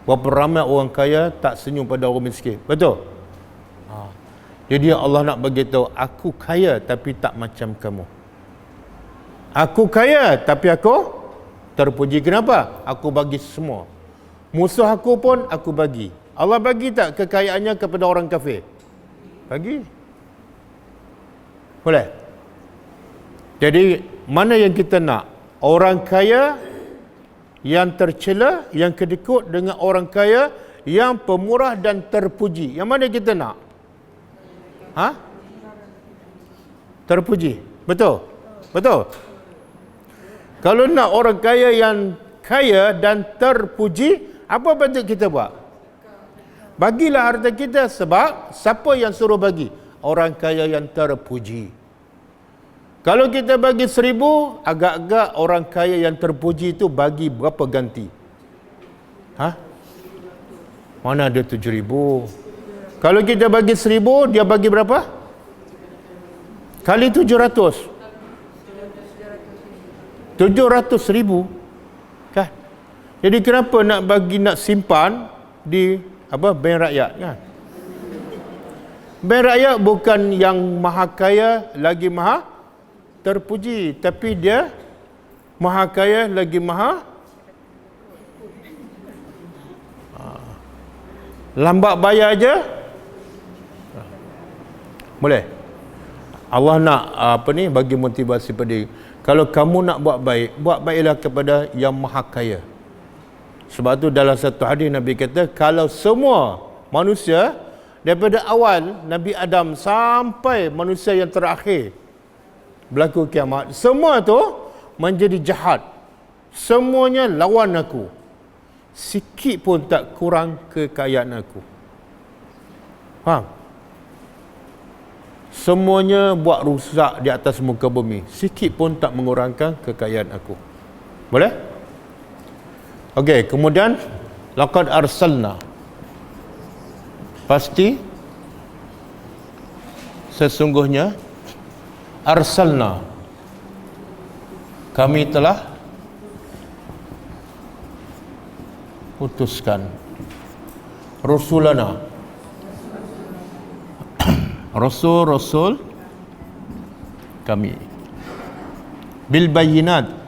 berapa ramai orang kaya tak senyum pada orang miskin. Betul? Jadi Allah nak beritahu, aku kaya tapi tak macam kamu. Aku kaya tapi aku terpuji. Kenapa? Aku bagi semua. Musuh aku pun aku bagi. Allah bagi tak kekayaannya kepada orang kafir? Bagi. Boleh? Jadi mana yang kita nak? Orang kaya yang tercela, yang kedekut dengan orang kaya yang pemurah dan terpuji. Yang mana kita nak? Terpuji. Betul? Betul? Kalau nak orang kaya yang kaya dan terpuji, apa patut kita buat? Bagilah harta kita, sebab siapa yang suruh bagi? Orang kaya yang terpuji. Kalau kita bagi 1,000, agak-agak orang kaya yang terpuji itu bagi berapa ganti? Mana ada 7,000? Kalau kita bagi 1,000, dia bagi berapa? Kali 700. 700,000 kan? Jadi kenapa nak simpan di bank rakyat kan? Bank rakyat bukan yang maha kaya lagi maha terpuji, tapi dia maha kaya lagi maha lambat bayar aja boleh. Allah nak bagi motivasi pada diri. Kalau kamu nak buat baik, buat baiklah kepada yang maha kaya. Sebab tu dalam satu hadis Nabi kata, kalau semua manusia daripada awal Nabi Adam sampai manusia yang terakhir berlaku kiamat, semua tu menjadi jahat, semuanya lawan aku, sikit pun tak kurang kekayaan aku. Faham? Semuanya buat rusak di atas muka bumi, sikit pun tak mengurangkan kekayaan aku. Boleh? Okey, kemudian laqad arsalna, pasti sesungguhnya, arsalna, kami telah utuskan, rusulana, rasul-rasul kami, bil bayyinat,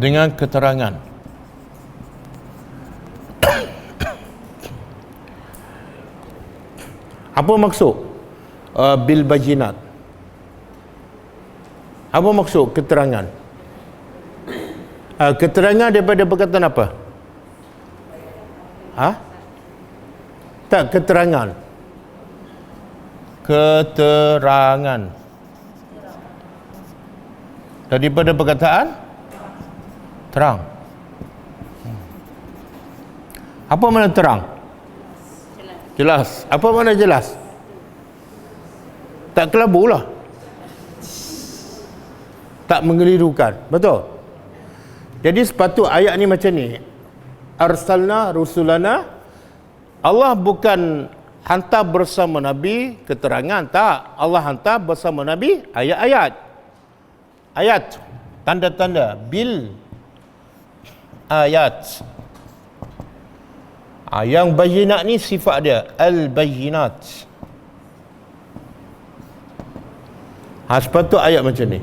dengan keterangan. Apa maksud bil bayyinat? Apa maksud keterangan? Keterangan daripada perkataan apa? Tak, keterangan. Keterangan daripada perkataan terang. Apa makna terang? Jelas. Apa makna jelas? Tak kelabu lah, tak mengelirukan. Betul? Jadi sepatut ayat ni macam ni. Arsalna rusulana, Allah bukan hantar bersama Nabi keterangan, tak. Allah hantar bersama Nabi ayat-ayat, ayat, tanda-tanda, bil ayat. Yang bayyinat ni sifat dia, al-bayyinat. Sepatut ayat macam ni.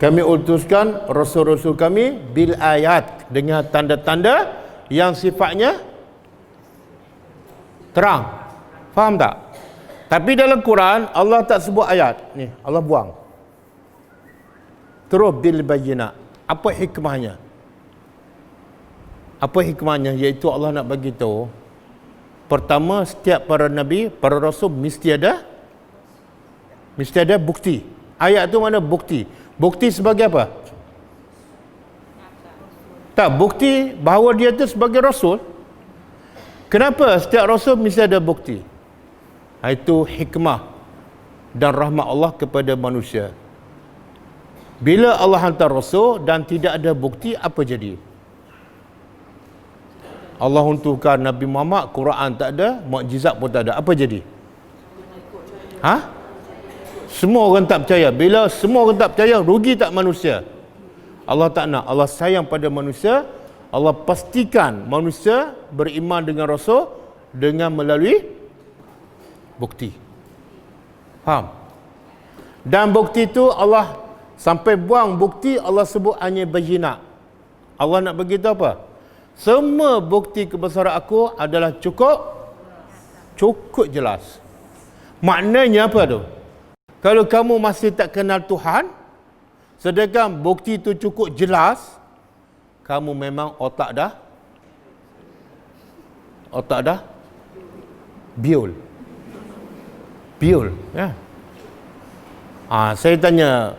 Kami utuskan rasul-rasul kami bil ayat, dengan tanda-tanda yang sifatnya terang. Faham tak? Tapi dalam Quran Allah tak sebut ayat ni, Allah buang. Terus bil bayyinat. Apa hikmahnya? Apa hikmahnya? Iaitu Allah nak bagi tahu, pertama, setiap para nabi, para rasul mesti ada bukti. Ayat tu mana bukti? Bukti sebagai apa? Tak, bukti bahawa dia tu sebagai rasul. Kenapa setiap rasul mesti ada bukti? Itu hikmah dan rahmat Allah kepada manusia. Bila Allah hantar rasul dan tidak ada bukti, apa jadi? Allah untukkan Nabi Muhammad, Quran tak ada, mukjizat pun tak ada, apa jadi? Semua orang tak percaya. Bila semua orang tak percaya, rugi tak manusia? Allah tak nak. Allah sayang pada manusia. Allah pastikan manusia beriman dengan rasul dengan melalui bukti. Faham? Dan bukti itu Allah sampai buang bukti, Allah sebut hanya bayyinat. Allah nak beritahu apa? Semua bukti kebesaran aku adalah cukup jelas. Maknanya apa tu? Kalau kamu masih tak kenal Tuhan, sedangkan bukti itu cukup jelas, kamu memang otak dah biol ya. Saya tanya,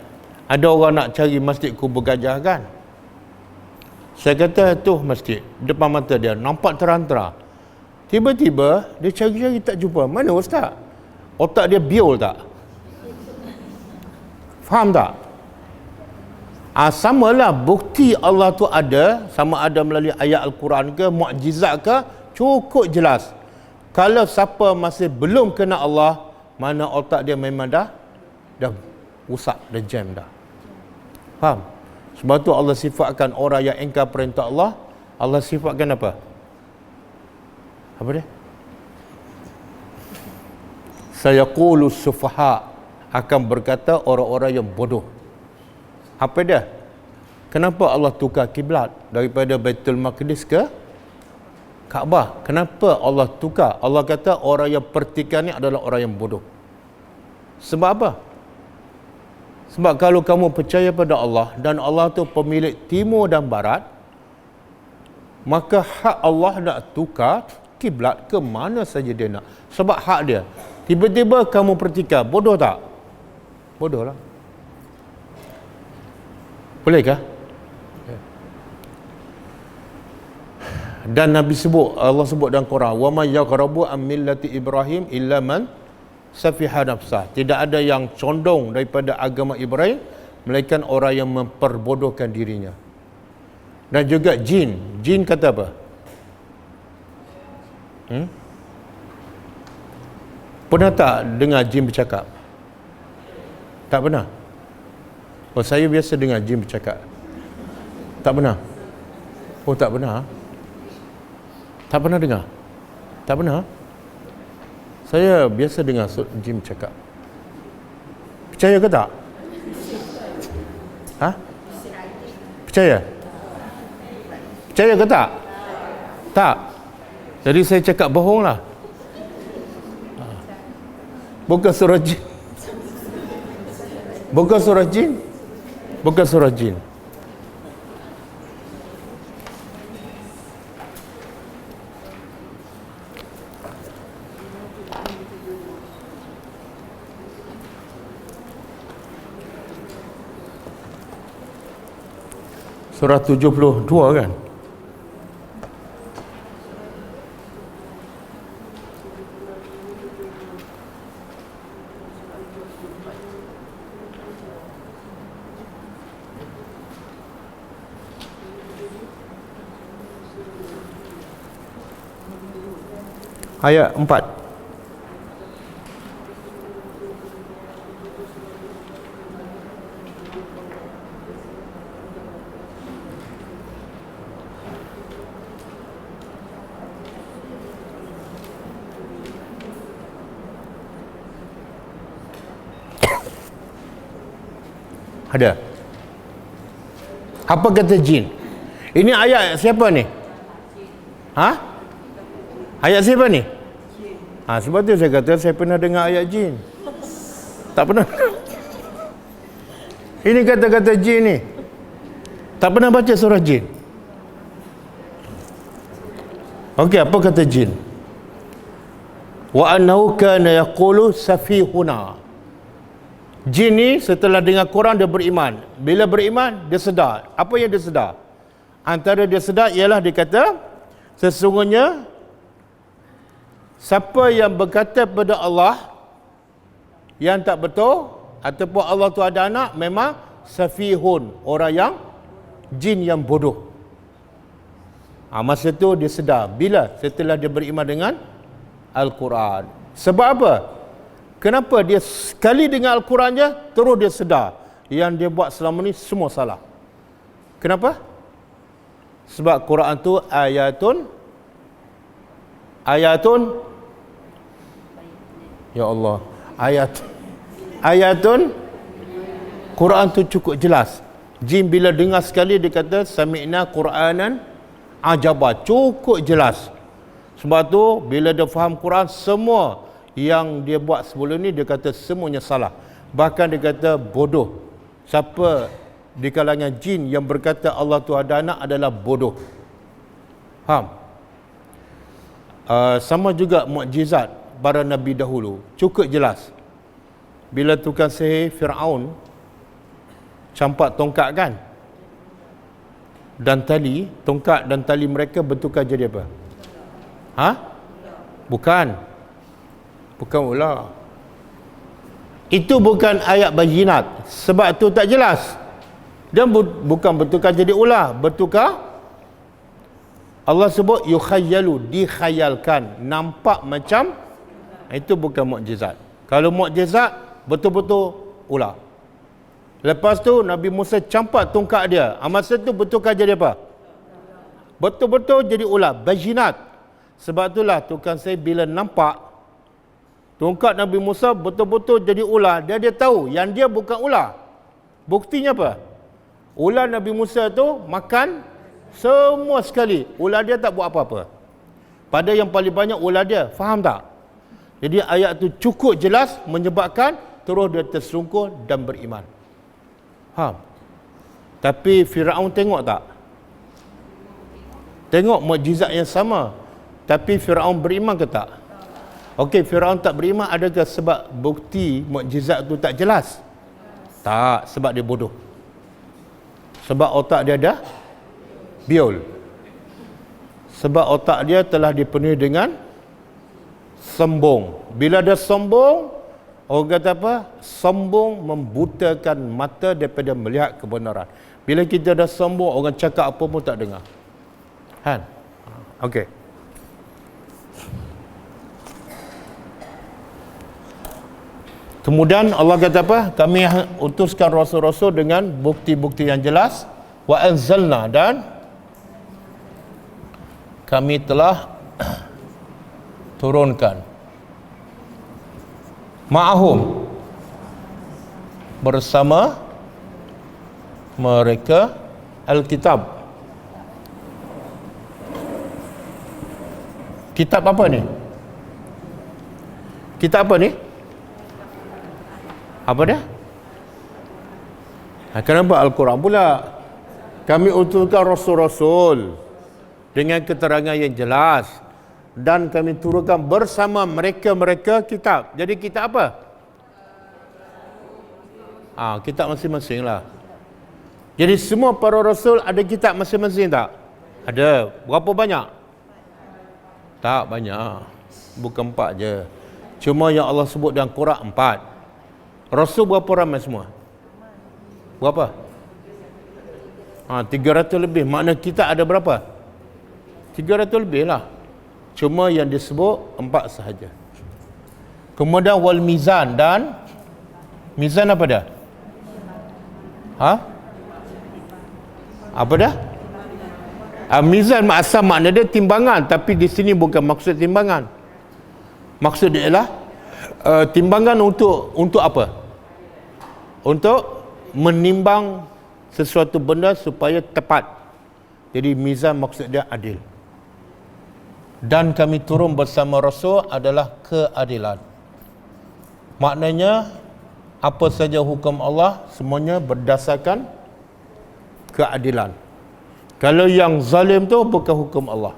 ada orang nak cari masjid kubur gajah kan? Saya kata tu masjid, depan mata dia nampak terang-terang. Tiba-tiba dia cari-cari tak jumpa. Mana ustaz? Otak dia biol tak? Faham tak? Samalah bukti Allah tu ada, sama ada melalui ayat Al-Quran ke, mukjizat ke, cukup jelas. Kalau siapa masih belum kenal Allah, mana otak dia memang dah rusak, dah jam dah. Faham? Sebab tu Allah sifatkan orang yang ingkar perintah Allah, Allah sifatkan apa? Apa dia? Sayaqulu sufaha, akan berkata orang-orang yang bodoh. Apa dia? Kenapa Allah tukar kiblat daripada Baitul Maqdis ke Kaabah? Kenapa Allah tukar? Allah kata orang yang pertikaian ni adalah orang yang bodoh. Sebab apa? Sebab kalau kamu percaya pada Allah dan Allah tu pemilik timur dan barat, maka hak Allah nak tukar kiblat ke mana saja dia nak. Sebab hak dia. Tiba-tiba kamu pertikaian, bodoh tak? Bodoh lah. Bolehkah? Dan Nabi sebut, Allah sebut dalam Quran, wa may yaqrabu am millati Ibrahim illa man safiha nafsah. Tidak ada yang condong daripada agama Ibrahim melainkan orang yang memperbodohkan dirinya. Dan juga jin kata apa? Pernah tak dengar jin bercakap? Tak pernah. Oh, saya biasa dengar jin bercakap. Tak pernah. Oh, tak pernah. Tak pernah dengar? Tak pernah? Saya biasa dengar jin cakap. Percaya ke tak? Ha? Percaya? Percaya ke tak? Tak. Jadi saya cakap bohong lah. Bukan surah jin. Bukan surah jin. Bukan surah jin. Surah 72 kan? Ayat 4. Ada. Apa kata jin? Ini ayat siapa ni? Ha? Ayat siapa ni? Sebab tu saya kata saya pernah dengar ayat jin. Tak pernah. Ini kata-kata jin ni. Tak pernah baca surah jin. Okey, apa kata jin? Wa annahu kana yaqulu safihuna. Jin ni setelah dengar Quran dia beriman. Bila beriman, dia sedar. Apa yang dia sedar? Antara dia sedar ialah dia kata, sesungguhnya siapa yang berkata pada Allah yang tak betul ataupun Allah tu ada anak, memang safihun, orang yang jin yang bodoh. Masa tu dia sedar. Bila? Setelah dia beriman dengan Al-Quran. Sebab apa? Kenapa dia sekali dengar Al-Quran je, terus dia sedar yang dia buat selama ni semua salah. Kenapa? Sebab Quran tu ayatun ya Allah, ayatun Quran tu cukup jelas. Jin bila dengar sekali dia kata sami'na Quranan ajaba, cukup jelas. Sebab tu bila dia faham Quran, semua yang dia buat sebelum ni dia kata semuanya salah. Bahkan dia kata bodoh. Siapa di kalangan jin yang berkata Allah tu ada anak adalah bodoh. Faham? Sama juga mukjizat para nabi dahulu, cukup jelas. Bila tukang sihir Firaun campak tongkat kan, dan tali, tongkat dan tali mereka bertukar jadi apa? Bukan ular. Itu bukan ayat bayinat. Sebab tu tak jelas. Dia bukan bertukar jadi ular, bertukar. Allah sebut yukhayyalu, dikhayalkan, nampak macam. Itu bukan mukjizat. Kalau mukjizat betul-betul ular. Lepas tu Nabi Musa campak tongkat dia. Masa tu bertukar jadi apa? Betul-betul jadi ular, bayinat. Sebab itulah tukang sihir bila nampak tongkat Nabi Musa betul-betul jadi ular, dia tahu yang dia bukan ular. Buktinya apa? Ular Nabi Musa tu makan semua sekali. Ular dia tak buat apa-apa. Pada yang paling banyak ular dia. Faham tak? Jadi ayat tu cukup jelas menyebabkan terus dia tersungkur dan beriman. Faham? Tapi Firaun tengok tak? Tengok mukjizat yang sama. Tapi Firaun beriman ke tak? Okey, Firaun tak beriman adakah sebab bukti mukjizat tu tak jelas? Tak, sebab dia bodoh. Sebab otak dia dah biol. Sebab otak dia telah dipenuhi dengan sombong. Bila dia sombong, orang kata apa? Sombong membutakan mata daripada melihat kebenaran. Bila kita dah sombong, orang cakap apa pun tak dengar. Kan? Okey. Kemudian Allah kata apa? Kami utuskan rasul-rasul dengan bukti-bukti yang jelas. Wa anzalna, dan kami telah turunkan ma'ahum, bersama mereka, Alkitab. Kitab apa ni? Kitab apa ni? Apa dia? Kenapa Al-Quran pula? Kami utuskan rasul-rasul dengan keterangan yang jelas, dan kami turunkan bersama mereka kitab. Jadi kitab apa? Kitab masing-masing lah. Jadi semua para rasul ada kitab masing-masing tak? Ada. Berapa banyak? Tak banyak. Bukan 4 je. Cuma yang Allah sebut dalam Quran 4. Rasul berapa ramai semua? Berapa? 300 lebih. Makna kita ada berapa? 300 lebih lah. Cuma yang disebut 4 sahaja. Kemudian wal mizan, dan mizan apa dah? Apa dah? Mizan asal makna dia timbangan, tapi di sini bukan maksud timbangan. Maksud dia ialah timbangan untuk apa? Untuk menimbang sesuatu benda supaya tepat. Jadi mizan maksud dia adil. Dan kami turun bersama Rasul adalah keadilan. Maknanya apa saja hukum Allah semuanya berdasarkan keadilan. Kalau yang zalim tu bukan hukum Allah.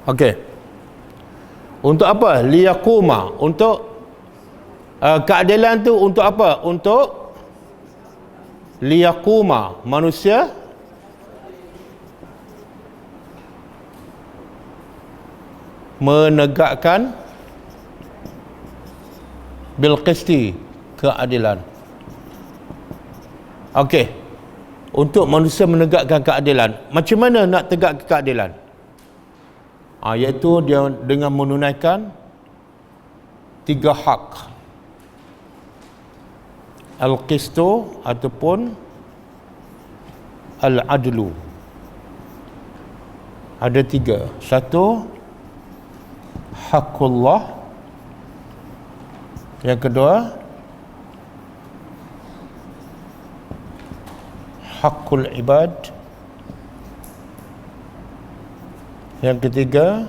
Okey. Untuk apa? Liyaquma. Untuk keadilan tu untuk apa? Untuk liyaquma, manusia menegakkan bil qisti, keadilan. Okey. Untuk manusia menegakkan keadilan. Macam mana nak tegak keadilan? Iaitu dia dengan menunaikan 3 hak. Al-qistu ataupun al-adlu. Ada 3. 1, hakullah. Yang kedua, hakul ibad. Yang ketiga,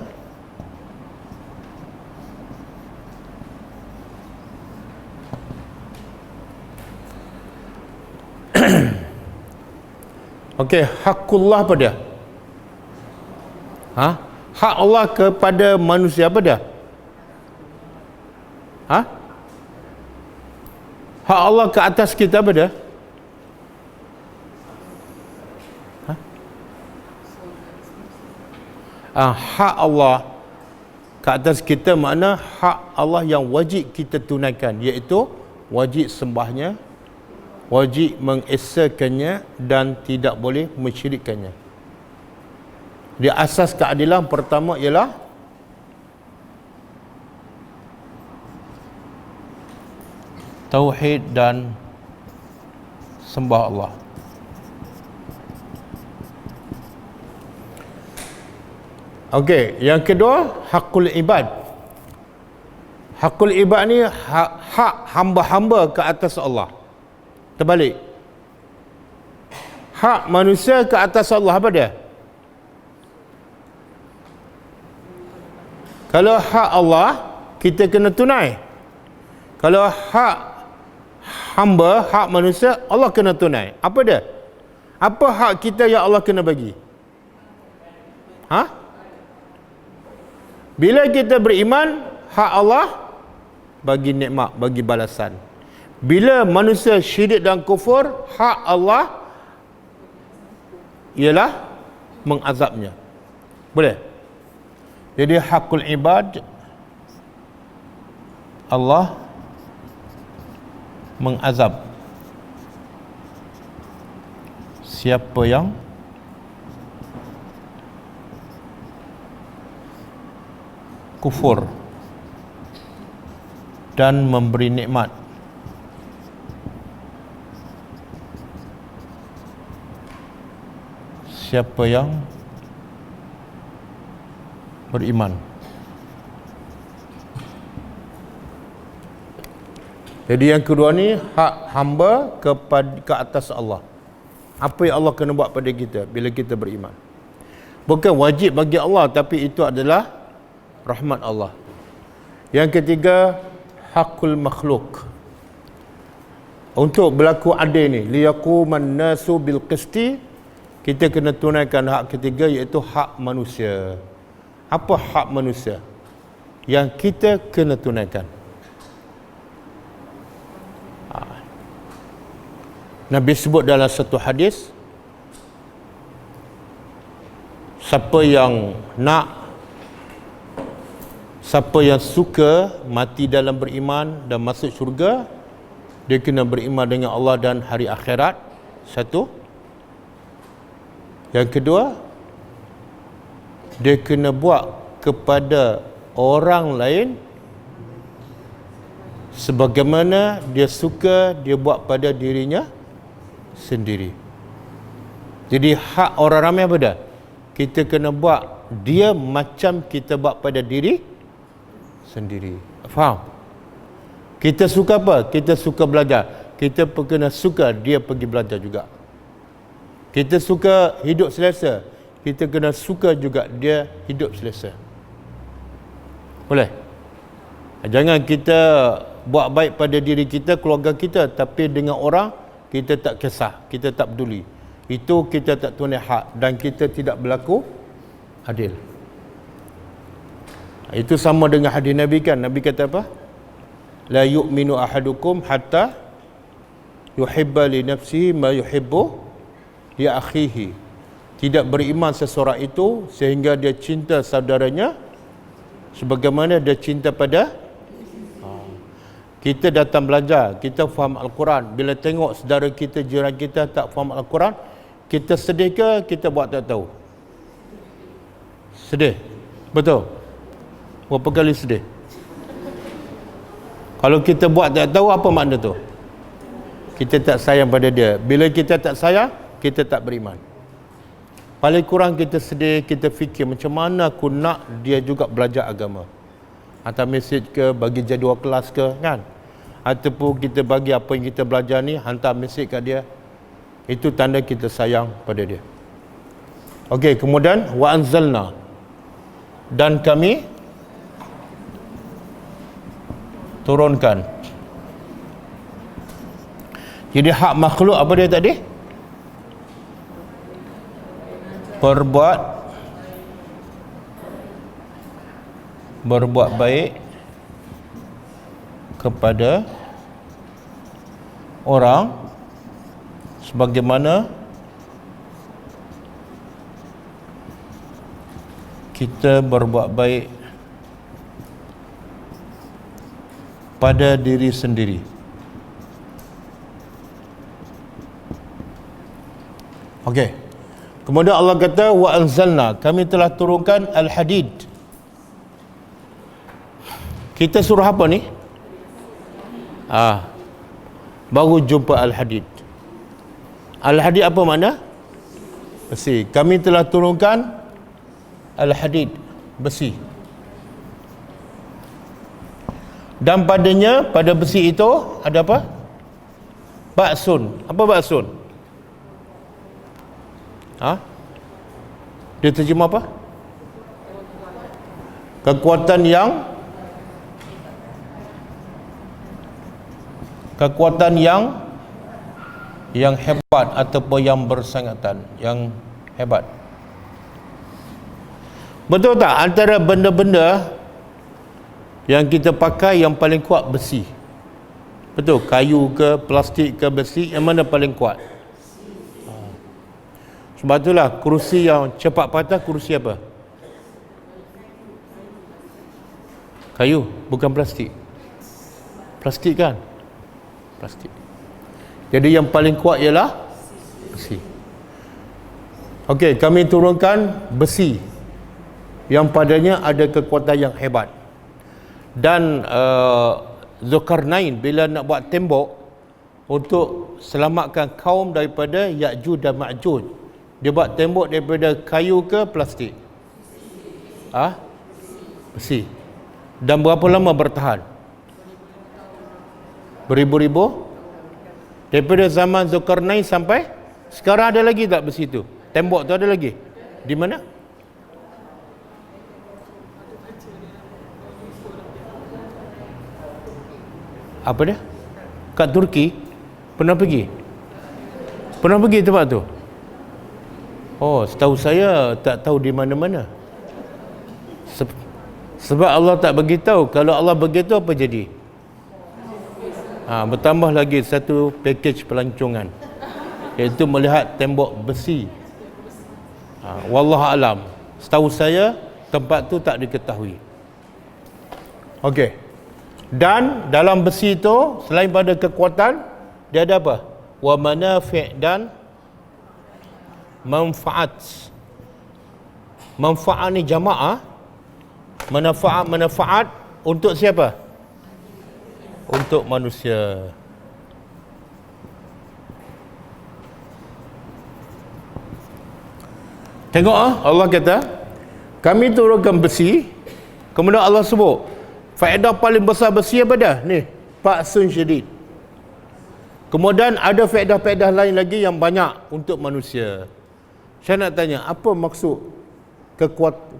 okey, hakullah apa dia? Hak Allah kepada manusia apa dia? Hak Allah ke atas kita apa dia? Hak Allah ke atas kita makna hak Allah yang wajib kita tunaikan, iaitu wajib sembahnya, wajib mengesakannya, dan tidak boleh mensyirikkannya. Di asas keadilan pertama ialah tauhid dan sembah Allah. Okey, yang kedua hakul ibad. Hakul ibad ni hak hamba-hamba ke atas Allah. Terbalik. Hak manusia ke atas Allah apa dia? Kalau hak Allah, kita kena tunai. Kalau hak hamba, hak manusia, Allah kena tunai. Apa dia? Apa hak kita yang Allah kena bagi? Bila kita beriman, hak Allah bagi nikmat, bagi balasan. Bila manusia syirik dan kufur, hak Allah ialah mengazabnya. Boleh? Jadi hakul ibad, Allah mengazab siapa yang kufur dan memberi nikmat siapa yang beriman. Jadi yang kedua ni hak hamba ke atas Allah. Apa yang Allah kena buat pada kita bila kita beriman. Bukan wajib bagi Allah, tapi itu adalah rahmat Allah. Yang ketiga hakul makhluk. Untuk berlaku adil ni, liyaquman nasu bil qisti, kita kena tunaikan hak ketiga, iaitu hak manusia. Apa hak manusia yang kita kena tunaikan? Nabi sebut dalam satu hadis, siapa yang suka mati dalam beriman dan masuk syurga, dia kena beriman dengan Allah dan hari akhirat. Satu. Yang kedua, dia kena buat kepada orang lain sebagaimana dia suka dia buat pada dirinya sendiri. Jadi hak orang ramai apa dah? Kita kena buat dia macam kita buat pada diri sendiri. Faham? Kita suka apa? Kita suka belajar. Kita kena suka dia pergi belajar juga. Kita suka hidup selesa. Kita kena suka juga dia hidup selesa. Boleh? Jangan kita buat baik pada diri kita, keluarga kita, tapi dengan orang kita tak kisah, kita tak peduli. Itu kita tak tunai hak dan kita tidak berlaku adil. Itu sama dengan hadis Nabi kan. Nabi kata apa? La yu'minu ahadukum hatta yuhibba li nafsihi ma yuhibbu li akhihi. Tidak beriman seseorang itu sehingga dia cinta saudaranya sebagaimana dia cinta pada. Kita datang belajar, kita faham Al-Quran. Bila tengok saudara kita, jiran kita tak faham Al-Quran, kita sedih ke kita buat tak tahu? Sedih. Betul? Berapa kali sedih? Kalau kita buat tak tahu, apa makna tu? Kita tak sayang pada dia. Bila kita tak sayang, kita tak beriman. Paling kurang kita sedih, kita fikir macam mana aku nak dia juga belajar agama. Hantar mesej ke, bagi jadual kelas ke, kan? Ataupun kita bagi apa yang kita belajar ni, hantar mesej kat dia. Itu tanda kita sayang pada dia. Okey, kemudian wa anzalna, dan kami turunkan. Jadi hak makhluk apa dia tadi? Berbuat baik kepada orang sebagaimana kita berbuat baik pada diri sendiri. Okey. Kemudian Allah kata wa anzalna, kami telah turunkan al-hadid. Kita surah apa ni? Baru jumpa al-hadid. Al-hadid apa makna? Besi. Kami telah turunkan al-hadid. besi. Dan padanya, pada besi itu ada apa? Ba'sun. Apa ba'sun? Dia terjemah apa? Kekuatan yang hebat ataupun yang bersangatan, yang hebat. Betul tak antara benda-benda yang kita pakai yang paling kuat besi? Betul, kayu ke plastik ke besi, yang mana paling kuat? Sebab itulah kerusi yang cepat patah, kerusi apa? Kayu, bukan plastik. Plastik kan? Plastik. Jadi yang paling kuat ialah besi. Okey, kami turunkan besi yang padanya ada kekuatan yang hebat. Dan Zulkarnain bila nak buat tembok untuk selamatkan kaum daripada Ya'juj dan Ma'juj, dia buat tembok daripada kayu ke plastik? Besi. Dan berapa lama bertahan? Beribu-ribu. Daripada zaman Zulkarnain sampai sekarang ada lagi tak besi tu? Tembok tu ada lagi? Di mana? Apa dia? Kat Turki? Pernah pergi? Pernah pergi tempat tu? Oh, setahu saya tak tahu di mana-mana. Sebab Allah tak beritahu. Kalau Allah beritahu apa jadi? Bertambah lagi satu pakej pelancongan, iaitu melihat tembok besi. Wallahu alam. Setahu saya tempat tu tak diketahui. Okey. Dan dalam besi itu selain pada kekuatan, dia ada apa? Wa manafi' dan manfaat. Manfaat ni jamaah. Manfaat untuk siapa? Untuk manusia. Tengok Allah kata, kami turunkan besi, kemudian Allah sebut faedah paling besar besi apa dah? Ni, ba'sun syadid. Kemudian ada faedah-faedah lain lagi yang banyak untuk manusia. Saya nak tanya, apa maksud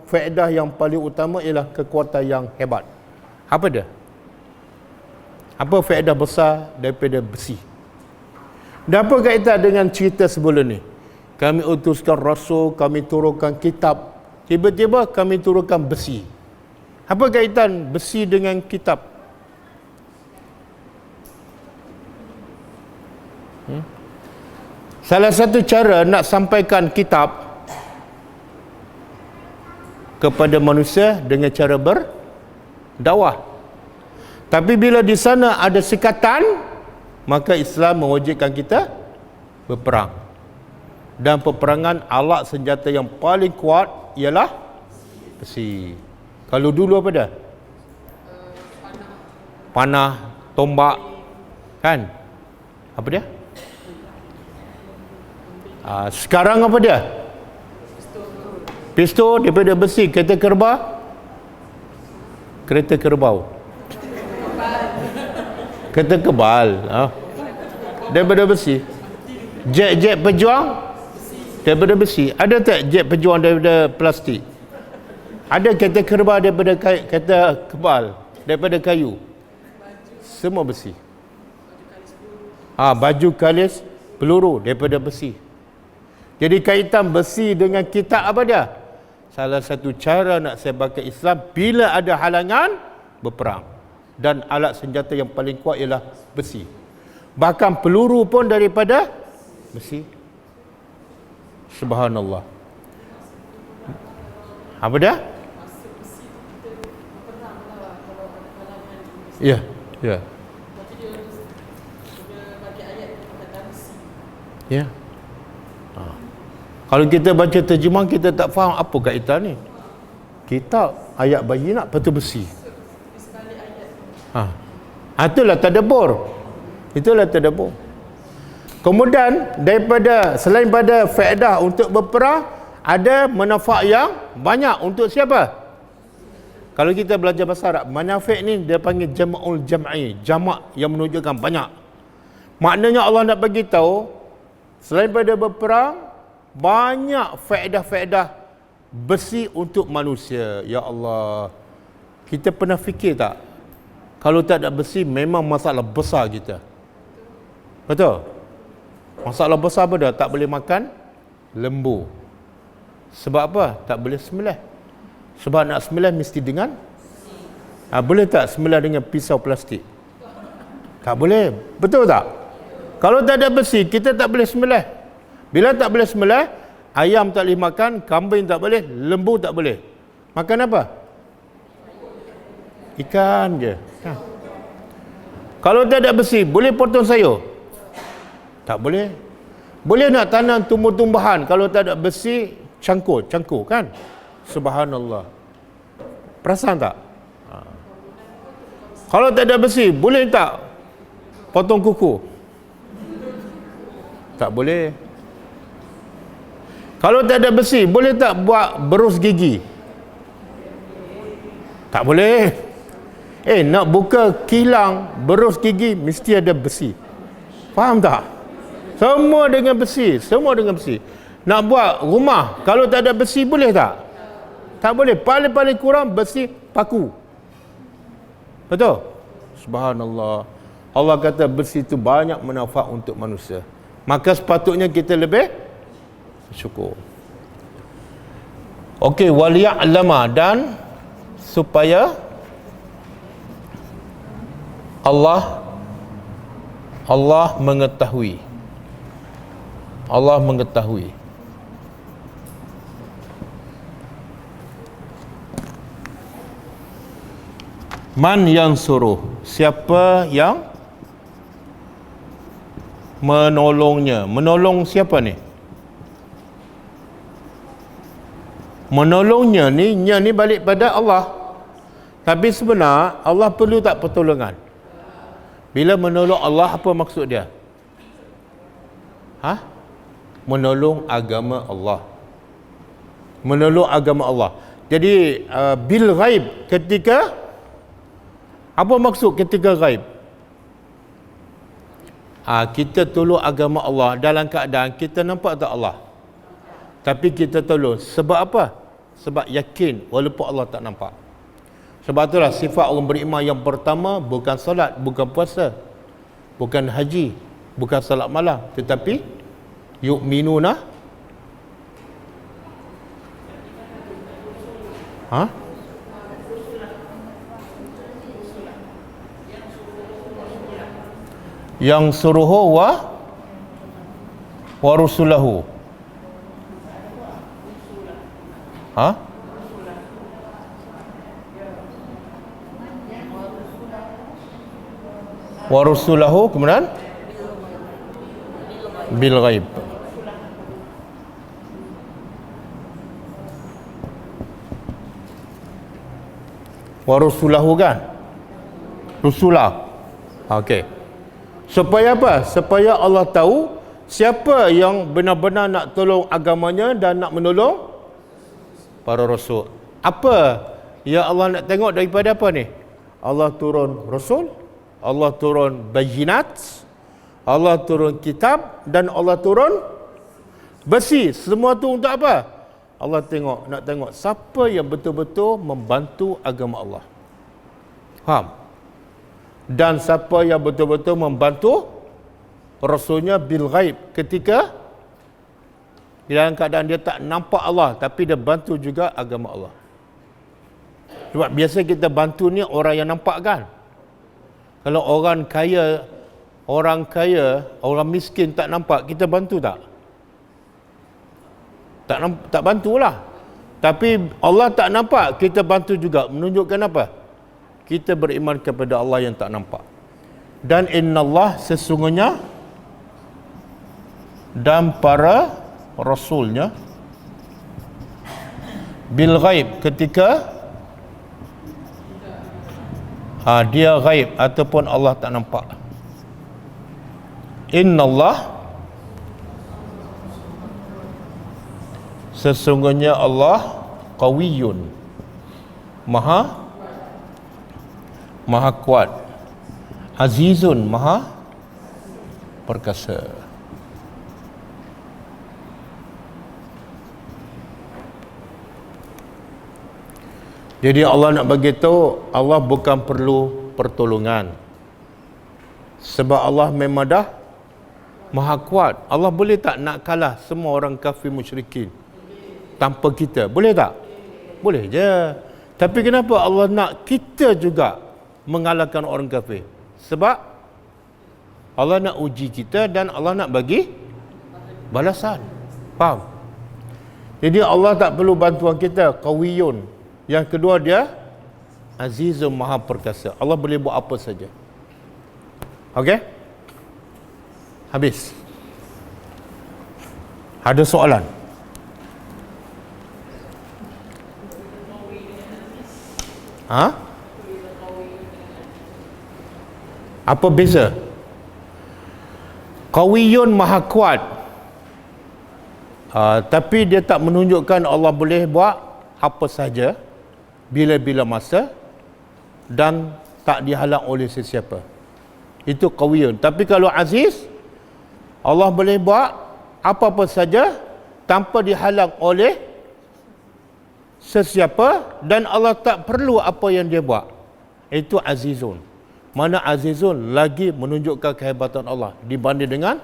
faedah yang paling utama ialah kekuatan yang hebat? Apa dia? Apa faedah besar daripada besi? Dan apa kaitan dengan cerita sebelum ni? Kami utuskan rasul, kami turunkan kitab, tiba-tiba kami turunkan besi. Apa kaitan besi dengan kitab? Salah satu cara nak sampaikan kitab kepada manusia dengan cara berdakwah. Tapi bila di sana ada sekatan, maka Islam mewajibkan kita berperang. Dan peperangan alat senjata yang paling kuat ialah besi. Kalau dulu apa dah? Panah, tombak, kan? Apa dia? Sekarang apa dia? Pistol daripada besi. Kereta kerbau. Kereta kebal. Daripada besi. Jet pejuang daripada besi. Ada tak jet pejuang daripada plastik? Ada kereta kerbau daripada kereta kebal, daripada kayu. Semua besi. Baju kalis peluru daripada besi. Jadi kaitan besi dengan kitab apa dia? Salah satu cara nak sebarkan Islam bila ada halangan, berperang. Dan alat senjata yang paling kuat ialah besi. Bahkan peluru pun daripada besi. Subhanallah. Apa dia? Ya, ya. Ya. Kalau kita baca terjemahan, kita tak faham apa kaitan ni. Kitab, ayat bayinat, lepas tu besi. Itulah tadabbur. Itulah tadabbur. Kemudian daripada selain pada faedah untuk berperang, ada manfaat yang banyak untuk siapa? Kalau kita belajar bahasa Arab, manafi' ni dia panggil jam'ul jam'i, jamak yang menunjukkan banyak. Maknanya Allah nak bagi tahu selain pada berperang, banyak faedah-faedah besi untuk manusia. Ya Allah, kita pernah fikir tak, kalau tak ada besi memang masalah besar kita? Betul? Masalah besar apa dah? Tak boleh makan lembu. Sebab apa? Tak boleh sembelih. Sebab nak sembelih mesti dengan boleh tak sembelih dengan pisau plastik? Tak boleh. Betul tak? Kalau tak ada besi, kita tak boleh sembelih. Bila tak boleh sembelih, ayam tak boleh makan, kambing tak boleh, lembu tak boleh. Makan apa? Ikan je. Kalau tak ada besi, boleh potong sayur? Tak boleh. Boleh nak tanam tumbuh-tumbuhan, kalau tak ada besi, cangkul kan? Subhanallah. Perasan tak? Kalau tak ada besi, boleh tak potong kuku? Tak boleh. Kalau tak ada besi, boleh tak buat berus gigi? Tak boleh. Nak buka kilang berus gigi mesti ada besi. Faham tak? Semua dengan besi, semua dengan besi. Nak buat rumah, kalau tak ada besi boleh tak? Tak boleh. Paling-paling kurang besi paku. Betul? Subhanallah. Allah kata besi itu banyak manfaat untuk manusia. Maka sepatutnya kita lebih bersyukur. Okey, waliya'lama, dan supaya Allah mengetahui. Allah mengetahui. Man yang suruh, siapa yang menolongnya. Menolong siapa ni? Menolongnya ni, nya ni balik pada Allah. Tapi sebenar Allah perlu tak pertolongan? Bila menolong Allah, apa maksud dia? Menolong agama Allah. Menolong agama Allah. Jadi bil ghaib, ketika apa maksud ketika ghaib? Kita tolong agama Allah dalam keadaan kita nampak tak Allah, tapi kita tolong sebab apa? Sebab yakin walaupun Allah tak nampak. Sebab itulah sifat orang beriman yang pertama bukan solat, bukan puasa, bukan haji, bukan salat malam, tetapi yu'minuna yang suruhu wa rusulahu. Wa rusulahu, kemudian bil ghaib. Wa rusulahu kan? Rusulah. Okey. Supaya apa? Supaya Allah tahu siapa yang benar-benar nak tolong agamanya dan nak menolong para rasul. Apa yang Allah nak tengok daripada apa ni? Allah turun rasul, Allah turun bayinat, Allah turun kitab, dan Allah turun besi. Semua tu untuk apa? Allah nak tengok siapa yang betul-betul membantu agama Allah. Faham? Dan siapa yang betul-betul membantu rasulnya bil ghaib, ketika dalam keadaan dia tak nampak Allah tapi dia bantu juga agama Allah. Sebab biasa kita bantu ni orang yang nampak kan. Kalau orang kaya, orang miskin tak nampak, kita bantu tak? Tak bantulah. Tapi Allah tak nampak, kita bantu juga. Menunjukkan apa? Kita beriman kepada Allah yang tak nampak. Dan innallah, sesungguhnya, dan para rasulnya bil ghaib, ketika dia ghaib ataupun Allah tak nampak. Innallah, sesungguhnya Allah qawiyyun, maha Maha kuat. Azizun, Maha perkasa. Jadi Allah nak bagi tahu, Allah bukan perlu pertolongan. Sebab Allah memang dah Maha kuat. Allah boleh tak nak kalah semua orang kafir musyrikin tanpa kita? Boleh tak? Boleh je. Tapi kenapa Allah nak kita juga mengalahkan orang kafir? Sebab Allah nak uji kita dan Allah nak bagi balasan. Faham? Jadi Allah tak perlu bantuan kita. Qawiyun. Yang kedua dia Azizun, Maha perkasa. Allah boleh buat apa saja. Okey? Habis. Ada soalan? Ha? Apa beza? Qawiyun, Maha kuat. Tapi dia tak menunjukkan Allah boleh buat apa saja bila-bila masa dan tak dihalang oleh sesiapa. Itu qawiyun. Tapi kalau aziz, Allah boleh buat apa-apa saja tanpa dihalang oleh sesiapa dan Allah tak perlu apa yang dia buat. Itu azizun. Mana azizun lagi menunjukkan kehebatan Allah dibanding dengan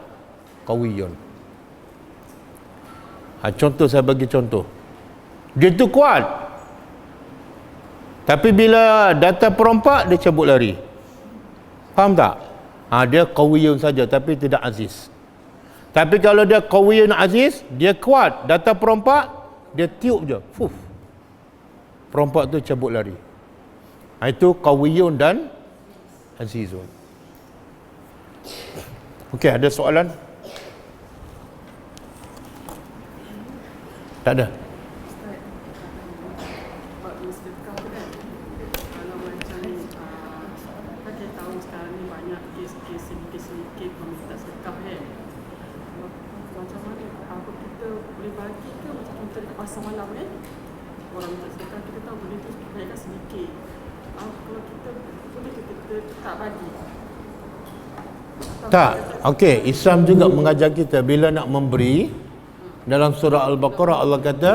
qawiyun. Contoh, saya bagi contoh. Dia tu kuat, tapi bila datang perompak dia cabut lari. Faham tak? Dia qawiyun saja tapi tidak aziz. Tapi kalau dia qawiyun aziz, dia kuat, datang perompak dia tiup je, fuf, perompak tu cabut lari. Itu qawiyun dan azizun. Okey, ada soalan? Tak ada. Tak. Okey, Islam juga mengajar kita bila nak memberi. Dalam surah Al-Baqarah Allah kata,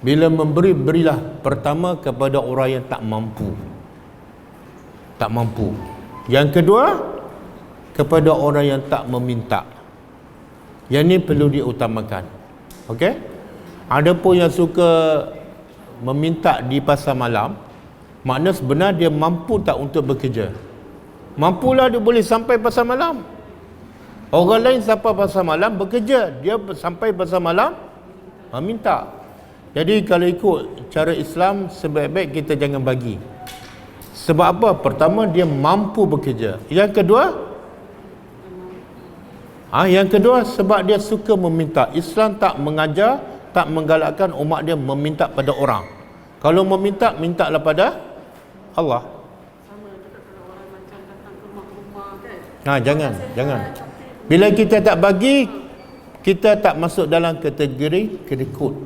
bila memberi, berilah pertama kepada orang yang tak mampu. Tak mampu. Yang kedua, kepada orang yang tak meminta. Yang ni perlu diutamakan. Okey? Ada pun yang suka meminta di pasar malam, makna sebenar dia mampu tak untuk bekerja. Mampulah dia boleh sampai pasar malam. Orang lain sampai pasar malam bekerja, dia sampai pasar malam minta. Jadi kalau ikut cara Islam, sebaik-baik kita jangan bagi. Sebab apa? Pertama, dia mampu bekerja. Yang kedua sebab dia suka meminta. Islam tak mengajar, tak menggalakkan umat dia meminta pada orang. Kalau meminta, mintalah pada Allah. Jangan. Bila kita tak bagi, kita tak masuk dalam kategori kedekut.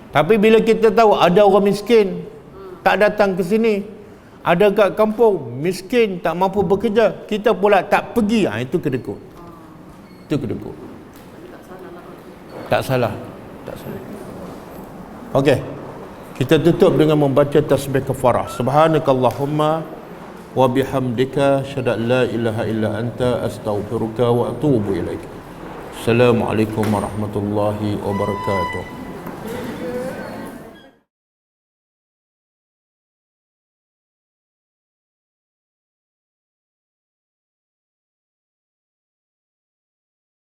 Tapi bila kita tahu ada orang miskin tak datang ke sini, ada kat kampung miskin tak mampu bekerja, kita pula tak pergi, itu kedekut. Itu kedekut. Tak salah. Okey. Kita tutup dengan membaca tasbih kafarah. Subhanakallahumma wa bihamdika asyhadu an la ilaha illa anta astaghfiruka wa atubu ilaik. Assalamualaikum warahmatullahi wabarakatuh.